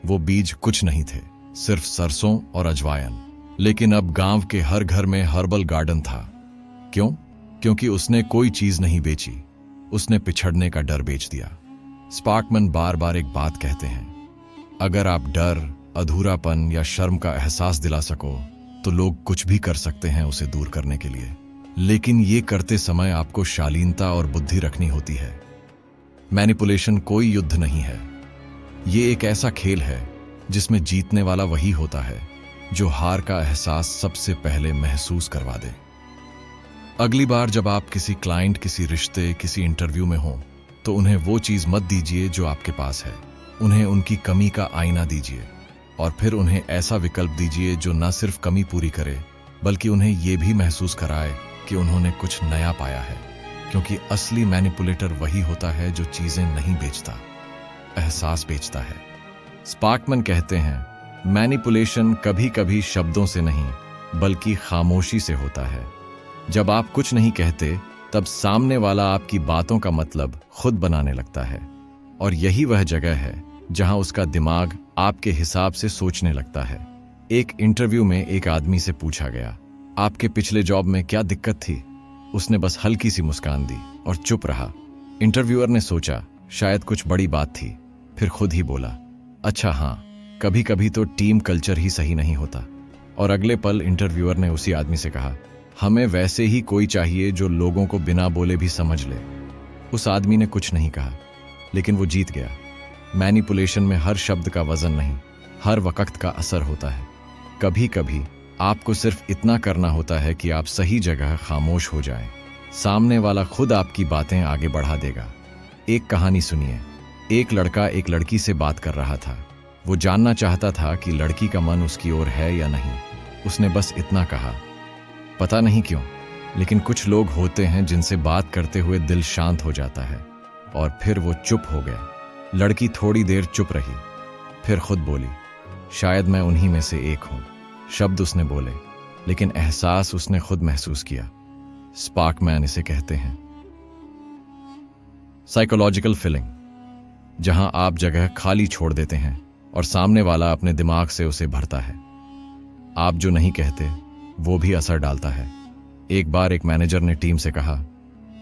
वो बीज कुछ नहीं थे, सिर्फ सरसों और अजवायन। लेकिन अब गांव के हर घर में हर्बल गार्डन था। क्यों? क्योंकि उसने कोई चीज नहीं बेची, उसने पिछड़ने का डर बेच दिया। स्पार्कमैन बार बार एक बात कहते हैं, अगर आप डर, अधूरापन या शर्म का एहसास दिला सको तो लोग कुछ भी कर सकते हैं उसे दूर करने के लिए। लेकिन ये करते समय आपको शालीनता और बुद्धि रखनी होती है। मैनिपुलेशन कोई युद्ध नहीं है, ये एक ऐसा खेल है जिसमें जीतने वाला वही होता है जो हार का एहसास सबसे पहले महसूस करवा दे। अगली बार जब आप किसी क्लाइंट, किसी रिश्ते, किसी इंटरव्यू में हो तो उन्हें वो चीज मत दीजिए जो आपके पास है। उन्हें उनकी कमी का आईना दीजिए और फिर उन्हें ऐसा विकल्प दीजिए जो न सिर्फ कमी पूरी करे बल्कि उन्हें यह भी महसूस कराए कि उन्होंने कुछ नया पाया है। क्योंकि असली मैनिपुलेटर वही होता है जो चीजें नहीं बेचता, एहसास बेचता है। स्पार्कमैन कहते हैं, मैनिपुलेशन कभी कभी शब्दों से नहीं बल्कि खामोशी से होता है। जब आप कुछ नहीं कहते तब सामने वाला आपकी बातों का मतलब खुद बनाने लगता है, और यही वह जगह है जहां उसका दिमाग आपके हिसाब से सोचने लगता है। एक इंटरव्यू में एक आदमी से पूछा गया, आपके पिछले जॉब में क्या दिक्कत थी? उसने बस हल्की सी मुस्कान दी और चुप रहा। इंटरव्यूअर ने सोचा शायद कुछ बड़ी बात थी, फिर खुद ही बोला, अच्छा हाँ, कभी कभी तो टीम कल्चर ही सही नहीं होता। और अगले पल इंटरव्यूअर ने उसी आदमी से कहा, हमें वैसे ही कोई चाहिए जो लोगों को बिना बोले भी समझ ले। उस आदमी ने कुछ नहीं कहा, लेकिन वो जीत गया। मैनिपुलेशन में हर शब्द का वजन नहीं, हर वक्त का असर होता है। कभी कभी आपको सिर्फ इतना करना होता है कि आप सही जगह खामोश हो जाएं। सामने वाला खुद आपकी बातें आगे बढ़ा देगा। एक कहानी सुनिए। एक लड़का एक लड़की से बात कर रहा था। वो जानना चाहता था कि लड़की का मन उसकी ओर है या नहीं। उसने बस इतना कहा, पता नहीं क्यों, लेकिन कुछ लोग होते हैं जिनसे बात करते हुए दिल शांत हो जाता है। और फिर वो चुप हो गया। लड़की थोड़ी देर चुप रही, फिर खुद बोली, शायद मैं उन्हीं में से एक हूं। शब्द उसने बोले, लेकिन एहसास उसने खुद महसूस किया। स्पार्कमैन इसे कहते हैं साइकोलॉजिकल फिलिंग, जहां आप जगह खाली छोड़ देते हैं और सामने वाला अपने दिमाग से उसे भरता है। आप जो नहीं कहते वो भी असर डालता है। एक बार एक मैनेजर ने टीम से कहा,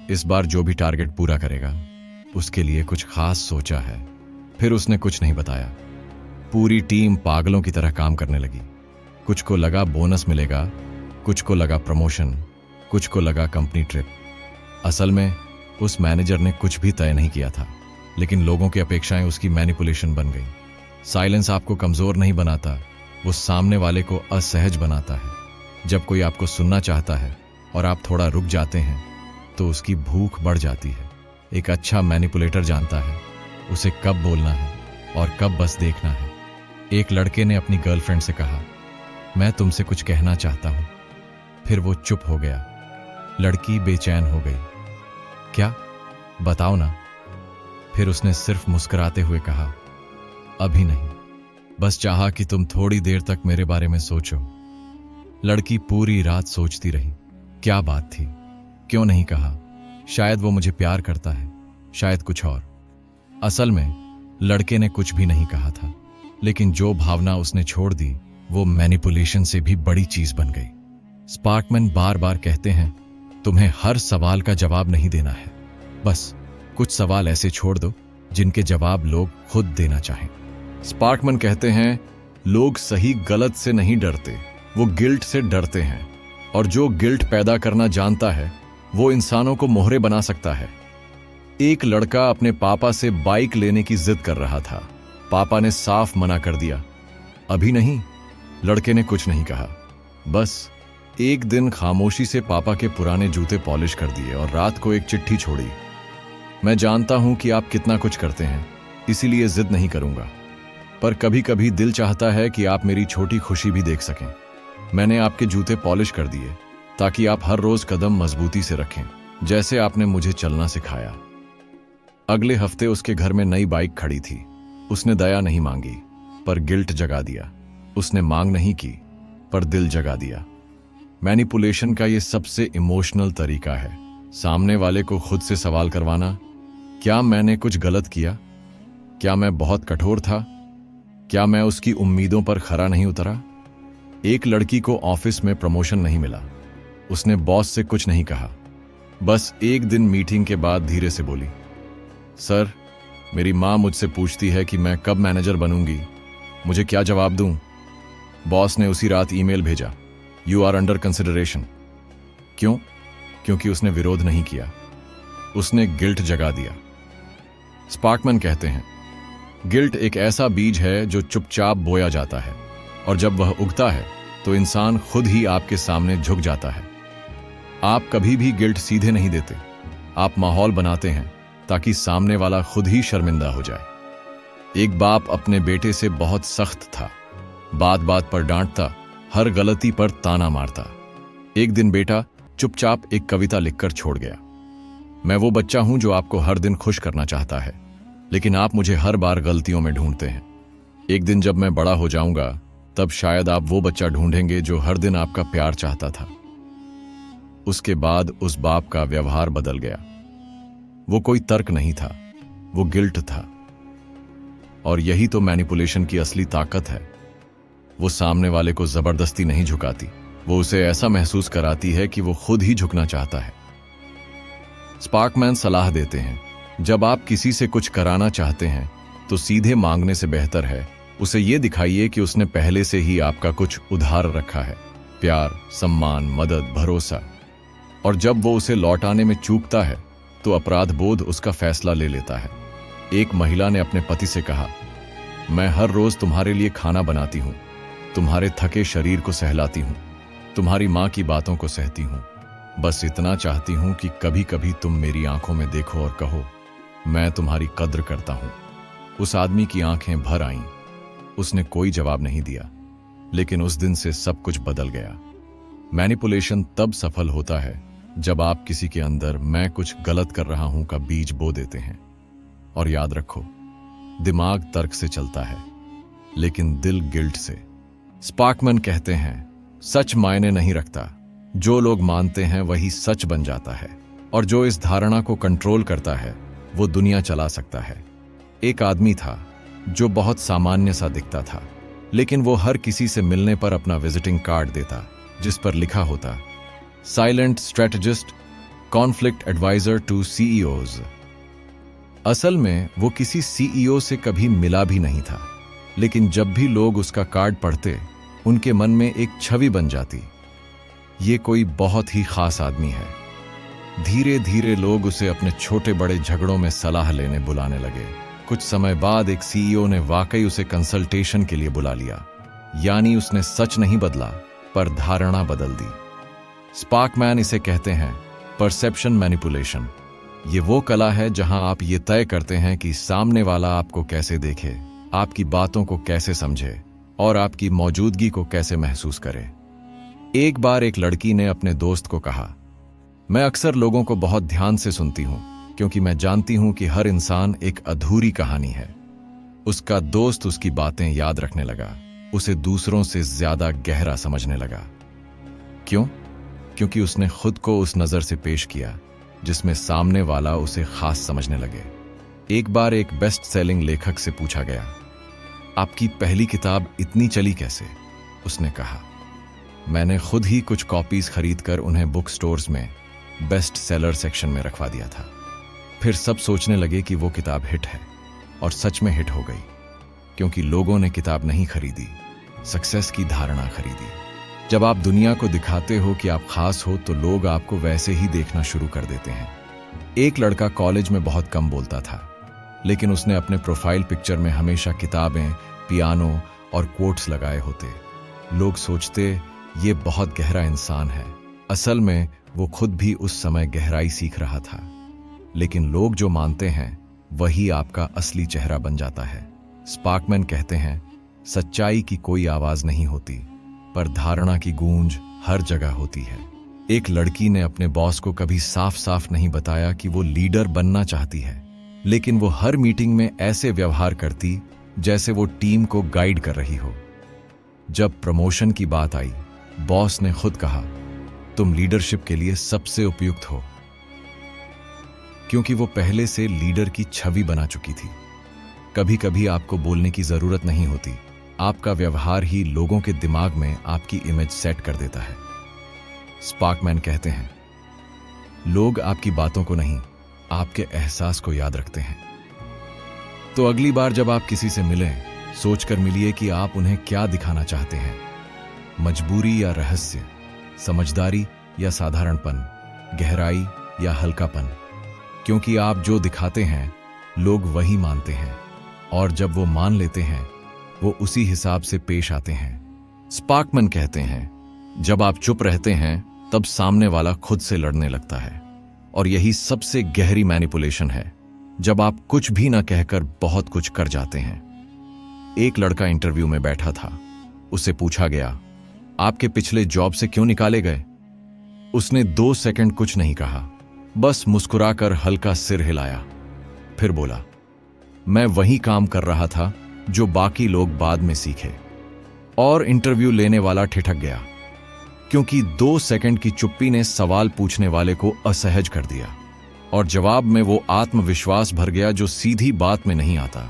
इस बार जो भी टारगेट पूरा करेगा उसके लिए कुछ खास सोचा है। फिर उसने कुछ नहीं बताया। पूरी टीम पागलों की तरह काम करने लगी। कुछ को लगा बोनस मिलेगा, कुछ को लगा प्रमोशन, कुछ को लगा कंपनी ट्रिप। असल में उस मैनेजर ने कुछ भी तय नहीं किया था, लेकिन लोगों की अपेक्षाएं उसकी मैनिपुलेशन बन गई। साइलेंस आपको कमजोर नहीं बनाता, वो सामने वाले को असहज बनाता है। जब कोई आपको सुनना चाहता है और आप थोड़ा रुक जाते हैं तो उसकी भूख बढ़ जाती है। एक अच्छा मैनिपुलेटर जानता है उसे कब बोलना है और कब बस देखना है। एक लड़के ने अपनी गर्लफ्रेंड से कहा, मैं तुमसे कुछ कहना चाहता हूं। फिर वो चुप हो गया। लड़की बेचैन हो गई। क्या? बताओ ना। फिर उसने सिर्फ मुस्कुराते हुए कहा, अभी नहीं, बस चाहा कि तुम थोड़ी देर तक मेरे बारे में सोचो। लड़की पूरी रात सोचती रही, क्या बात थी, क्यों नहीं कहा? शायद वो मुझे प्यार करता है, शायद कुछ और। असल में लड़के ने कुछ भी नहीं कहा था, लेकिन जो भावना उसने छोड़ दी वो मैनिपुलेशन से भी बड़ी चीज बन गई। स्पार्कमैन बार बार कहते हैं, तुम्हें हर सवाल का जवाब नहीं देना है, बस कुछ सवाल ऐसे छोड़ दो जिनके जवाब लोग खुद देना चाहें। स्पार्कमैन कहते हैं, लोग सही गलत से नहीं डरते, वो गिल्ट से डरते हैं। और जो गिल्ट पैदा करना जानता है वो इंसानों को मोहरे बना सकता है। एक लड़का अपने पापा से बाइक लेने की जिद कर रहा था। पापा ने साफ मना कर दिया, अभी नहीं। लड़के ने कुछ नहीं कहा, बस एक दिन खामोशी से पापा के पुराने जूते पॉलिश कर दिए और रात को एक चिट्ठी छोड़ी, मैं जानता हूं कि आप कितना कुछ करते हैं, इसीलिए जिद नहीं करूंगा, पर कभी कभी दिल चाहता है कि आप मेरी छोटी खुशी भी देख सकें। मैंने आपके जूते पॉलिश कर दिए ताकि आप हर रोज कदम मजबूती से रखें, जैसे आपने मुझे चलना सिखाया। अगले हफ्ते उसके घर में नई बाइक खड़ी थी। उसने दया नहीं मांगी, पर गिल्ट जगा दिया। उसने मांग नहीं की, पर दिल जगा दिया। मैनिपुलेशन का ये सबसे इमोशनल तरीका है, सामने वाले को खुद से सवाल करवाना। क्या मैंने कुछ गलत किया? क्या मैं बहुत कठोर था? क्या मैं उसकी उम्मीदों पर खरा नहीं उतरा? एक लड़की को ऑफिस में प्रमोशन नहीं मिला। उसने बॉस से कुछ नहीं कहा, बस एक दिन मीटिंग के बाद धीरे से बोली, सर, मेरी माँ मुझसे पूछती है कि मैं कब मैनेजर बनूंगी, मुझे क्या जवाब दूं? बॉस ने उसी रात ईमेल भेजा, यू आर अंडर कंसिडरेशन। क्यों? क्योंकि उसने विरोध नहीं किया, उसने गिल्ट जगा दिया। स्पार्कमैन कहते हैं, गिल्ट एक ऐसा बीज है जो चुपचाप बोया जाता है, और जब वह उगता है तो इंसान खुद ही आपके सामने झुक जाता है। आप कभी भी गिल्ट सीधे नहीं देते, आप माहौल बनाते हैं ताकि सामने वाला खुद ही शर्मिंदा हो जाए। एक बाप अपने बेटे से बहुत सख्त था, बात बात पर डांटता, हर गलती पर ताना मारता। एक दिन बेटा चुपचाप एक कविता लिखकर छोड़ गया, मैं वो बच्चा हूं जो आपको हर दिन खुश करना चाहता है, लेकिन आप मुझे हर बार गलतियों में ढूंढते हैं। एक दिन जब मैं बड़ा हो जाऊंगा, तब शायद आप वो बच्चा ढूंढेंगे जो हर दिन आपका प्यार चाहता था। उसके बाद उस बाप का व्यवहार बदल गया। वो कोई तर्क नहीं था, वो गिल्ट था। और यही तो मैनिपुलेशन की असली ताकत है। वो सामने वाले को जबरदस्ती नहीं झुकाती, वो उसे ऐसा महसूस कराती है कि वो खुद ही झुकना चाहता है। स्पार्कमैन सलाह देते हैं, जब आप किसी से कुछ कराना चाहते हैं तो सीधे मांगने से बेहतर है उसे ये दिखाइए कि उसने पहले से ही आपका कुछ उधार रखा है, प्यार, सम्मान, मदद, भरोसा। और जब वो उसे लौटाने में चूकता है तो अपराध बोध उसका फैसला ले लेता है। एक महिला ने अपने पति से कहा, मैं हर रोज तुम्हारे लिए खाना बनाती हूँ, तुम्हारे थके शरीर को सहलाती हूँ, तुम्हारी माँ की बातों को सहती हूँ, बस इतना चाहती हूँ कि कभी कभी तुम मेरी आंखों में देखो और कहो, मैं तुम्हारी कद्र करता हूँ। उस आदमी की आंखें भर आईं। उसने कोई जवाब नहीं दिया, लेकिन उस दिन से सब कुछ बदल गया। मैनिपुलेशन तब सफल होता है जब आप किसी के अंदर मैं कुछ गलत कर रहा हूं का बीज बो देते हैं। और याद रखो, दिमाग तर्क से चलता है, लेकिन दिल गिल्ट से। स्पार्कमैन कहते हैं, सच मायने नहीं रखता, जो लोग मानते हैं वही सच बन जाता है, और जो इस धारणा को कंट्रोल करता है वो दुनिया चला सकता है। एक आदमी था जो बहुत सामान्य सा दिखता था, लेकिन वो हर किसी से मिलने पर अपना विजिटिंग कार्ड देता, जिस पर लिखा होता, silent strategist, conflict adviser to CEOs. असल में वो किसी सीईओ से कभी मिला भी नहीं था, लेकिन जब भी लोग उसका कार्ड पढ़ते, उनके मन में एक छवि बन जाती, ये कोई बहुत ही खास आदमी है। धीरे धीरे लोग उसे अपने छोटे बड़े झगड़ों में सलाह लेने बुलाने लगे। कुछ समय बाद एक सीईओ ने वाकई उसे कंसल्टेशन के लिए बुला लिया। यानी उसने सच नहीं बदला, पर धारणा बदल दी। स्पार्कमैन इसे कहते हैं परसेप्शन मैनिपुलेशन। ये वो कला है जहां आप ये तय करते हैं कि सामने वाला आपको कैसे देखे, आपकी बातों को कैसे समझे और आपकी मौजूदगी को कैसे महसूस करे। एक बार एक लड़की ने अपने दोस्त को कहा, मैं अक्सर लोगों को बहुत ध्यान से सुनती हूं क्योंकि मैं जानती हूं कि हर इंसान एक अधूरी कहानी है। उसका दोस्त उसकी बातें याद रखने लगा, उसे दूसरों से ज्यादा गहरा समझने लगा। क्यों? क्योंकि उसने खुद को उस नजर से पेश किया जिसमें सामने वाला उसे खास समझने लगे। एक बार एक बेस्ट सेलिंग लेखक से पूछा गया, आपकी पहली किताब इतनी चली कैसे? उसने कहा, मैंने खुद ही कुछ कॉपीज खरीदकर उन्हें बुक स्टोर्स में बेस्ट सेलर सेक्शन में रखवा दिया था। फिर सब सोचने लगे कि वो किताब हिट है, और सच में हिट हो गई, क्योंकि लोगों ने किताब नहीं खरीदी, सक्सेस की धारणा खरीदी। जब आप दुनिया को दिखाते हो कि आप खास हो, तो लोग आपको वैसे ही देखना शुरू कर देते हैं। एक लड़का कॉलेज में बहुत कम बोलता था, लेकिन उसने अपने प्रोफाइल पिक्चर में हमेशा किताबें, पियानो और कोट्स लगाए होते। लोग सोचते ये बहुत गहरा इंसान है। असल में वो खुद भी उस समय गहराई सीख रहा था। लेकिन लोग जो मानते हैं वही आपका असली चेहरा बन जाता है। स्पार्कमैन कहते हैं, सच्चाई की कोई आवाज नहीं होती, पर धारणा की गूंज हर जगह होती है। एक लड़की ने अपने बॉस को कभी साफ साफ नहीं बताया कि वो लीडर बनना चाहती है, लेकिन वो हर मीटिंग में ऐसे व्यवहार करती जैसे वो टीम को गाइड कर रही हो। जब प्रमोशन की बात आई, बॉस ने खुद कहा, तुम लीडरशिप के लिए सबसे उपयुक्त हो, क्योंकि वो पहले से लीडर की छवि बना चुकी थी। कभी कभी आपको बोलने की जरूरत नहीं होती, आपका व्यवहार ही लोगों के दिमाग में आपकी इमेज सेट कर देता है। स्पार्कमैन कहते हैं, लोग आपकी बातों को नहीं, आपके एहसास को याद रखते हैं। तो अगली बार जब आप किसी से मिलें, सोचकर मिलिए कि आप उन्हें क्या दिखाना चाहते हैं। मजबूरी या रहस्य, समझदारी या साधारणपन, गहराई या हल्कापन। क्योंकि आप जो दिखाते हैं लोग वही मानते हैं, और जब वो मान लेते हैं वो उसी हिसाब से पेश आते हैं। स्पार्कमैन कहते हैं, जब आप चुप रहते हैं तब सामने वाला खुद से लड़ने लगता है, और यही सबसे गहरी मैनिपुलेशन है, जब आप कुछ भी ना कहकर बहुत कुछ कर जाते हैं। एक लड़का इंटरव्यू में बैठा था, उससे पूछा गया, आपके पिछले जॉब से क्यों निकाले गए? उसने 2 सेकंड कुछ नहीं कहा, बस मुस्कुराकर हल्का सिर हिलाया, फिर बोला, मैं वही काम कर रहा था जो बाकी लोग बाद में सीखे। और इंटरव्यू लेने वाला ठिठक गया, क्योंकि 2 सेकंड की चुप्पी ने सवाल पूछने वाले को असहज कर दिया, और जवाब में वो आत्मविश्वास भर गया जो सीधी बात में नहीं आता।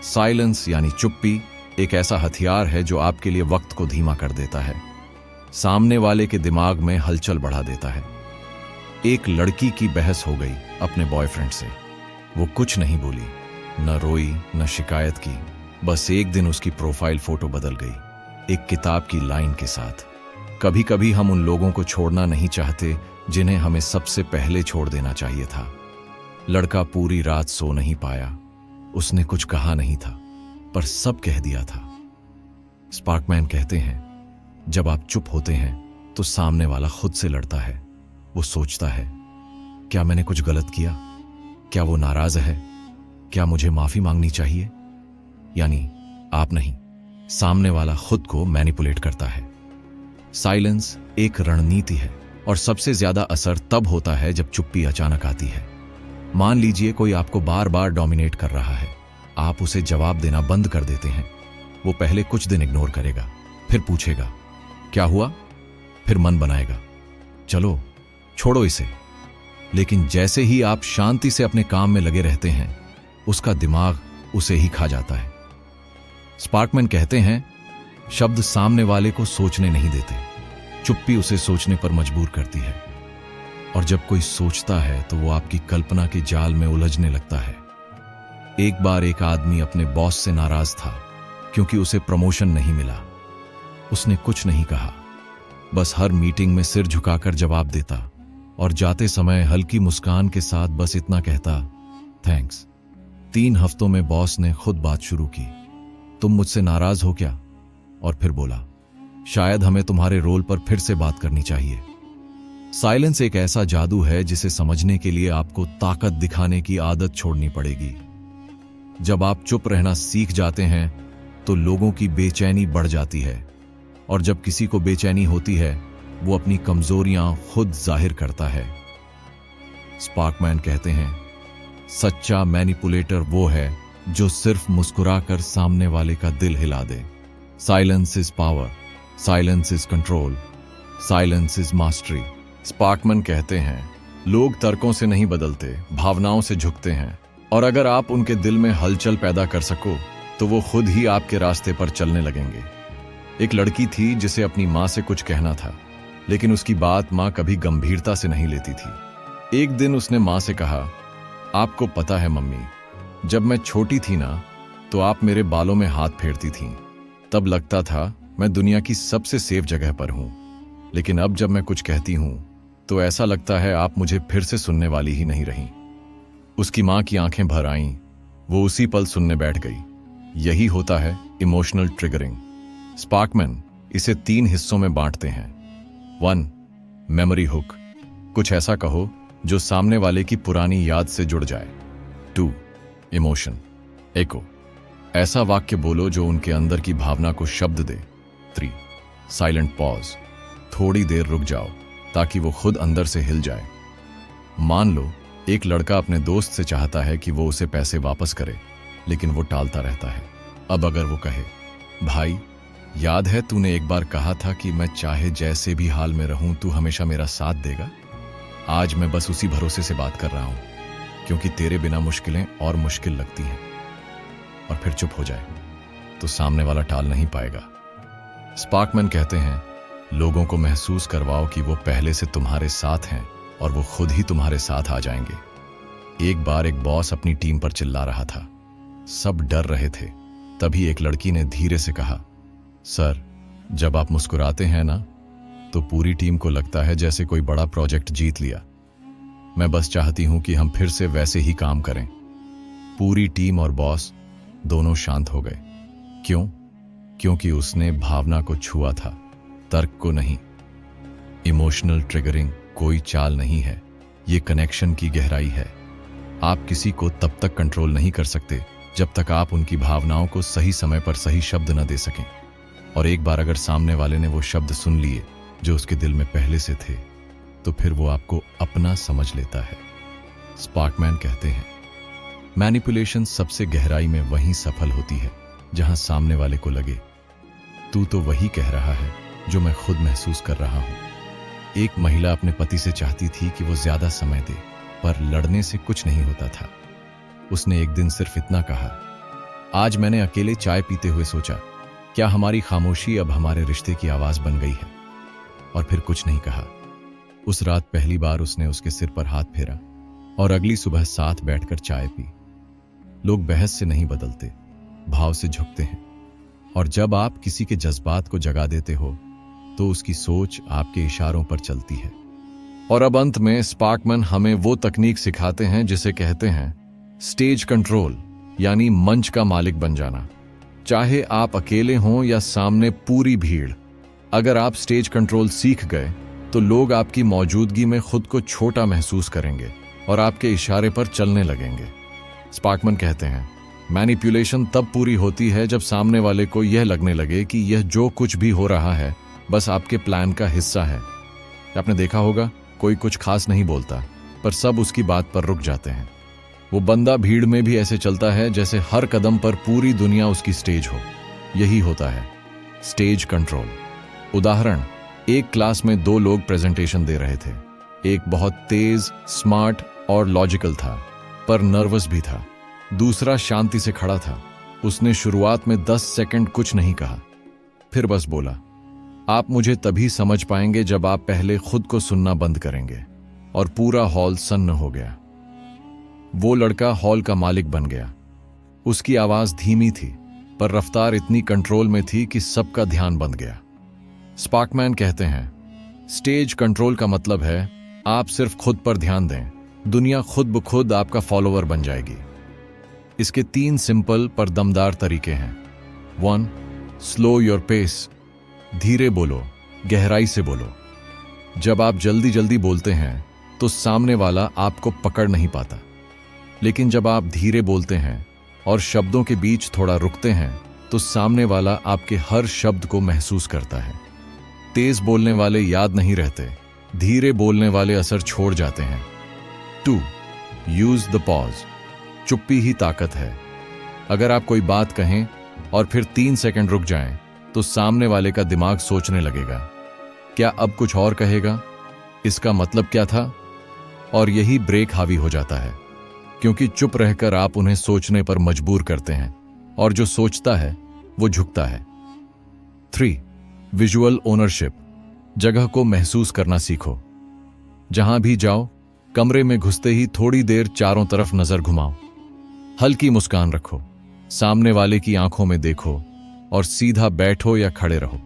साइलेंस यानी चुप्पी एक ऐसा हथियार है जो आपके लिए वक्त को धीमा कर देता है, सामने वाले के दिमाग में हलचल बढ़ा देता है। एक लड़की की बहस हो गई अपने बॉयफ्रेंड से। वो कुछ नहीं बोली, न रोई न शिकायत की, बस एक दिन उसकी प्रोफाइल फोटो बदल गई, एक किताब की लाइन के साथ। कभी कभी हम उन लोगों को छोड़ना नहीं चाहते जिन्हें हमें सबसे पहले छोड़ देना चाहिए था। लड़का पूरी रात सो नहीं पाया, उसने कुछ कहा नहीं था, पर सब कह दिया था। स्पार्कमैन कहते हैं, जब आप चुप होते हैं तो सामने वाला खुद से लड़ता है। वो सोचता है, क्या मैंने कुछ गलत किया? क्या वो नाराज है? क्या मुझे माफी मांगनी चाहिए? यानी आप नहीं, सामने वाला खुद को मैनिपुलेट करता है। साइलेंस एक रणनीति है, और सबसे ज्यादा असर तब होता है जब चुप्पी अचानक आती है। मान लीजिए कोई आपको बार बार डोमिनेट कर रहा है, आप उसे जवाब देना बंद कर देते हैं। वो पहले कुछ दिन इग्नोर करेगा, फिर पूछेगा, क्या हुआ? फिर मन बनाएगा, चलो छोड़ो इसे। लेकिन जैसे ही आप शांति से अपने काम में लगे रहते हैं, उसका दिमाग उसे ही खा जाता है। स्पार्कमैन कहते हैं, शब्द सामने वाले को सोचने नहीं देते, चुप्पी उसे सोचने पर मजबूर करती है। और जब कोई सोचता है तो वो आपकी कल्पना के जाल में उलझने लगता है। एक बार एक आदमी अपने बॉस से नाराज था क्योंकि उसे प्रमोशन नहीं मिला। उसने कुछ नहीं कहा, बस हर मीटिंग में सिर झुकाकर जवाब देता, और जाते समय हल्की मुस्कान के साथ बस इतना कहता, थैंक्स। 3 हफ्तों में बॉस ने खुद बात शुरू की, तुम मुझसे नाराज हो क्या? और फिर बोला, शायद हमें तुम्हारे रोल पर फिर से बात करनी चाहिए। साइलेंस एक ऐसा जादू है जिसे समझने के लिए आपको ताकत दिखाने की आदत छोड़नी पड़ेगी। जब आप चुप रहना सीख जाते हैं तो लोगों की बेचैनी बढ़ जाती है, और जब किसी को बेचैनी होती है वो अपनी कमजोरियां खुद जाहिर करता है। स्पार्कमैन कहते हैं, सच्चा मैनिपुलेटर वो है जो सिर्फ मुस्कुराकर सामने वाले का दिल हिला दे। Silence is power, silence is control, silence is mastery. Sparkman कहते हैं, लोग तर्कों से नहीं बदलते, भावनाओं से झुकते हैं, और अगर आप उनके दिल में हलचल पैदा कर सको तो वो खुद ही आपके रास्ते पर चलने लगेंगे। एक लड़की थी जिसे अपनी माँ से कुछ कहना था, लेकिन उसकी बात माँ कभी गंभीरता से नहीं लेती थी। एक दिन उसने माँ से कहा, आपको पता है मम्मी, जब मैं छोटी थी ना तो आप मेरे बालों में हाथ फेरती थीं। तब लगता था मैं दुनिया की सबसे सेफ जगह पर हूं, लेकिन अब जब मैं कुछ कहती हूं तो ऐसा लगता है आप मुझे फिर से सुनने वाली ही नहीं रही। उसकी मां की आंखें भर आईं, वो उसी पल सुनने बैठ गई। यही होता है इमोशनल ट्रिगरिंग। स्पार्कमैन इसे 3 हिस्सों में बांटते हैं। 1. मेमोरी हुक, कुछ ऐसा कहो जो सामने वाले की पुरानी याद से जुड़ जाए। 2. इमोशन एको, ऐसा वाक्य बोलो जो उनके अंदर की भावना को शब्द दे। 3. साइलेंट पॉज, थोड़ी देर रुक जाओ ताकि वो खुद अंदर से हिल जाए। मान लो एक लड़का अपने दोस्त से चाहता है कि वो उसे पैसे वापस करे, लेकिन वो टालता रहता है। अब अगर वो कहे, भाई याद है तूने एक बार कहा था कि मैं चाहे जैसे भी हाल में रहूं तू हमेशा मेरा साथ देगा, आज मैं बस उसी भरोसे से बात कर रहा हूं, क्योंकि तेरे बिना मुश्किलें और मुश्किल लगती हैं, और फिर चुप हो जाए तो सामने वाला टाल नहीं पाएगा। स्पार्कमैन कहते हैं, लोगों को महसूस करवाओ कि वो पहले से तुम्हारे साथ हैं और वो खुद ही तुम्हारे साथ आ जाएंगे। एक बार एक बॉस अपनी टीम पर चिल्ला रहा था, सब डर रहे थे। तभी एक लड़की ने धीरे से कहा, सर, जब आप मुस्कुराते हैं ना तो पूरी टीम को लगता है जैसे कोई बड़ा प्रोजेक्ट जीत लिया। मैं बस चाहती हूं कि हम फिर से वैसे ही काम करें। पूरी टीम और बॉस दोनों शांत हो गए। क्यों? क्योंकि उसने भावना को छुआ था, तर्क को नहीं। इमोशनल ट्रिगरिंग कोई चाल नहीं है, ये कनेक्शन की गहराई है। आप किसी को तब तक कंट्रोल नहीं कर सकते जब तक आप उनकी भावनाओं को सही समय पर सही शब्द न दे सकें। और एक बार अगर सामने वाले ने वो शब्द सुन लिए जो उसके दिल में पहले से थे, तो फिर वो आपको अपना समझ लेता है। स्पार्कमैन कहते हैं, मैनिपुलेशन सबसे गहराई में वहीं सफल होती है जहां सामने वाले को लगे, तू तो वही कह रहा है जो मैं खुद महसूस कर रहा हूं। एक महिला अपने पति से चाहती थी कि वो ज्यादा समय दे, पर लड़ने से कुछ नहीं होता था। उसने एक दिन सिर्फ इतना कहा, आज मैंने अकेले चाय पीते हुए सोचा, क्या हमारी खामोशी अब हमारे रिश्ते की आवाज बन गई है? और फिर कुछ नहीं कहा। उस रात पहली बार उसने उसके सिर पर हाथ फेरा और अगली सुबह साथ बैठकर चाय पी। लोग बहस से नहीं बदलते, भाव से झुकते हैं। और जब आप किसी के जज्बात को जगा देते हो तो उसकी सोच आपके इशारों पर चलती है। और अब अंत में स्पार्कमैन हमें वो तकनीक सिखाते हैं जिसे कहते हैं स्टेज कंट्रोल, यानी मंच का मालिक बन जाना। चाहे आप अकेले हों या सामने पूरी भीड़, अगर आप स्टेज कंट्रोल सीख गए तो लोग आपकी मौजूदगी में खुद को छोटा महसूस करेंगे और आपके इशारे पर चलने लगेंगे। स्पार्कमैन कहते हैं, मैनिपुलेशन तब पूरी होती है जब सामने वाले को यह लगने लगे कि यह जो कुछ भी हो रहा है बस आपके प्लान का हिस्सा है। आपने देखा होगा, कोई कुछ खास नहीं बोलता, पर सब उसकी बात पर रुक जाते हैं। वो बंदा भीड़ में भी ऐसे चलता है जैसे हर कदम पर पूरी दुनिया उसकी स्टेज हो। यही होता है स्टेज कंट्रोल। उदाहरण, एक क्लास में दो लोग प्रेजेंटेशन दे रहे थे। एक बहुत तेज, स्मार्ट और लॉजिकल था, पर नर्वस भी था। दूसरा शांति से खड़ा था। उसने शुरुआत में 10 सेकंड कुछ नहीं कहा, फिर बस बोला, आप मुझे तभी समझ पाएंगे जब आप पहले खुद को सुनना बंद करेंगे। और पूरा हॉल सन्न हो गया। वो लड़का हॉल का मालिक बन गया। उसकी आवाज धीमी थी, पर रफ्तार इतनी कंट्रोल में थी कि सबका ध्यान बंद गया। स्पार्कमैन कहते हैं, स्टेज कंट्रोल का मतलब है आप सिर्फ खुद पर ध्यान दें, दुनिया खुद ब खुद आपका फॉलोअर बन जाएगी। इसके 3 सिंपल पर दमदार तरीके हैं। 1. स्लो योर पेस, धीरे बोलो, गहराई से बोलो। जब आप जल्दी जल्दी बोलते हैं तो सामने वाला आपको पकड़ नहीं पाता, लेकिन जब आप धीरे बोलते हैं और शब्दों के बीच थोड़ा रुकते हैं तो सामने वाला आपके हर शब्द को महसूस करता है। तेज बोलने वाले याद नहीं रहते, धीरे बोलने वाले असर छोड़ जाते हैं। 2. यूज द पॉज, चुप्पी ही ताकत है। अगर आप कोई बात कहें और फिर 3 सेकंड रुक जाएं, तो सामने वाले का दिमाग सोचने लगेगा, क्या अब कुछ और कहेगा, इसका मतलब क्या था? और यही ब्रेक हावी हो जाता है, क्योंकि चुप रहकर आप उन्हें सोचने पर मजबूर करते हैं, और जो सोचता है वो झुकता है। 3. विजुअल ओनरशिप, जगह को महसूस करना सीखो। जहां भी जाओ, कमरे में घुसते ही थोड़ी देर चारों तरफ नजर घुमाओ। हल्की मुस्कान रखो, सामने वाले की आंखों में देखो और सीधा बैठो या खड़े रहो।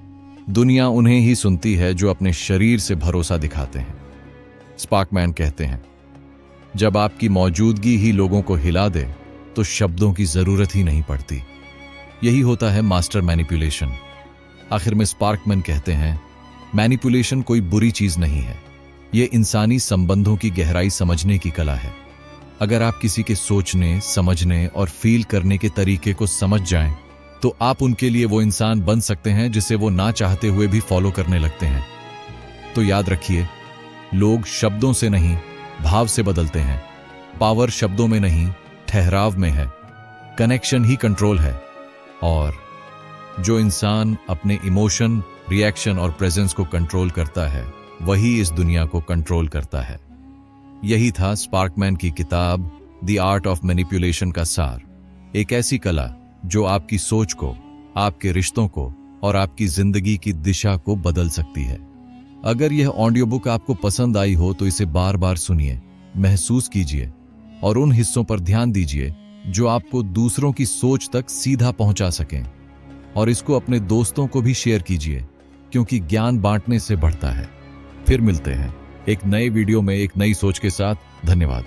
दुनिया उन्हें ही सुनती है जो अपने शरीर से भरोसा दिखाते हैं। स्पार्कमैन कहते हैं, जब आपकी मौजूदगी ही लोगों को हिला दे तो शब्दों की जरूरत ही नहीं पड़ती। यही होता है मास्टर मैनिपुलेशन। आखिर में स्पार्कमैन कहते हैं, मैनिपुलेशन कोई बुरी चीज नहीं है, ये इंसानी संबंधों की गहराई समझने की कला है। अगर आप किसी के सोचने, समझने और फील करने के तरीके को समझ जाएं, तो आप उनके लिए वो इंसान बन सकते हैं जिसे वो ना चाहते हुए भी फॉलो करने लगते हैं। तो याद रखिए, लोग शब्दों से नहीं, भाव से बदलते हैं, पावर शब्दों में नहीं, ठहराव में है। कनेक्शन ही कंट्रोल है। और जो इंसान अपने इमोशन, रिएक्शन और प्रेजेंस को कंट्रोल करता है, वही इस दुनिया को कंट्रोल करता है। यही था स्पार्कमैन की किताब द आर्ट ऑफ मैनिपुलेशन का सार। एक ऐसी कला जो आपकी सोच को, आपके रिश्तों को और आपकी जिंदगी की दिशा को बदल सकती है। अगर यह ऑडियो बुक आपको पसंद आई हो तो इसे बार बार सुनिए, महसूस कीजिए और उन हिस्सों पर ध्यान दीजिए जो आपको दूसरों की सोच तक सीधा पहुंचा सकें। और इसको अपने दोस्तों को भी शेयर कीजिए, क्योंकि ज्ञान बांटने से बढ़ता है। फिर मिलते हैं एक नए वीडियो में एक नई सोच के साथ। धन्यवाद।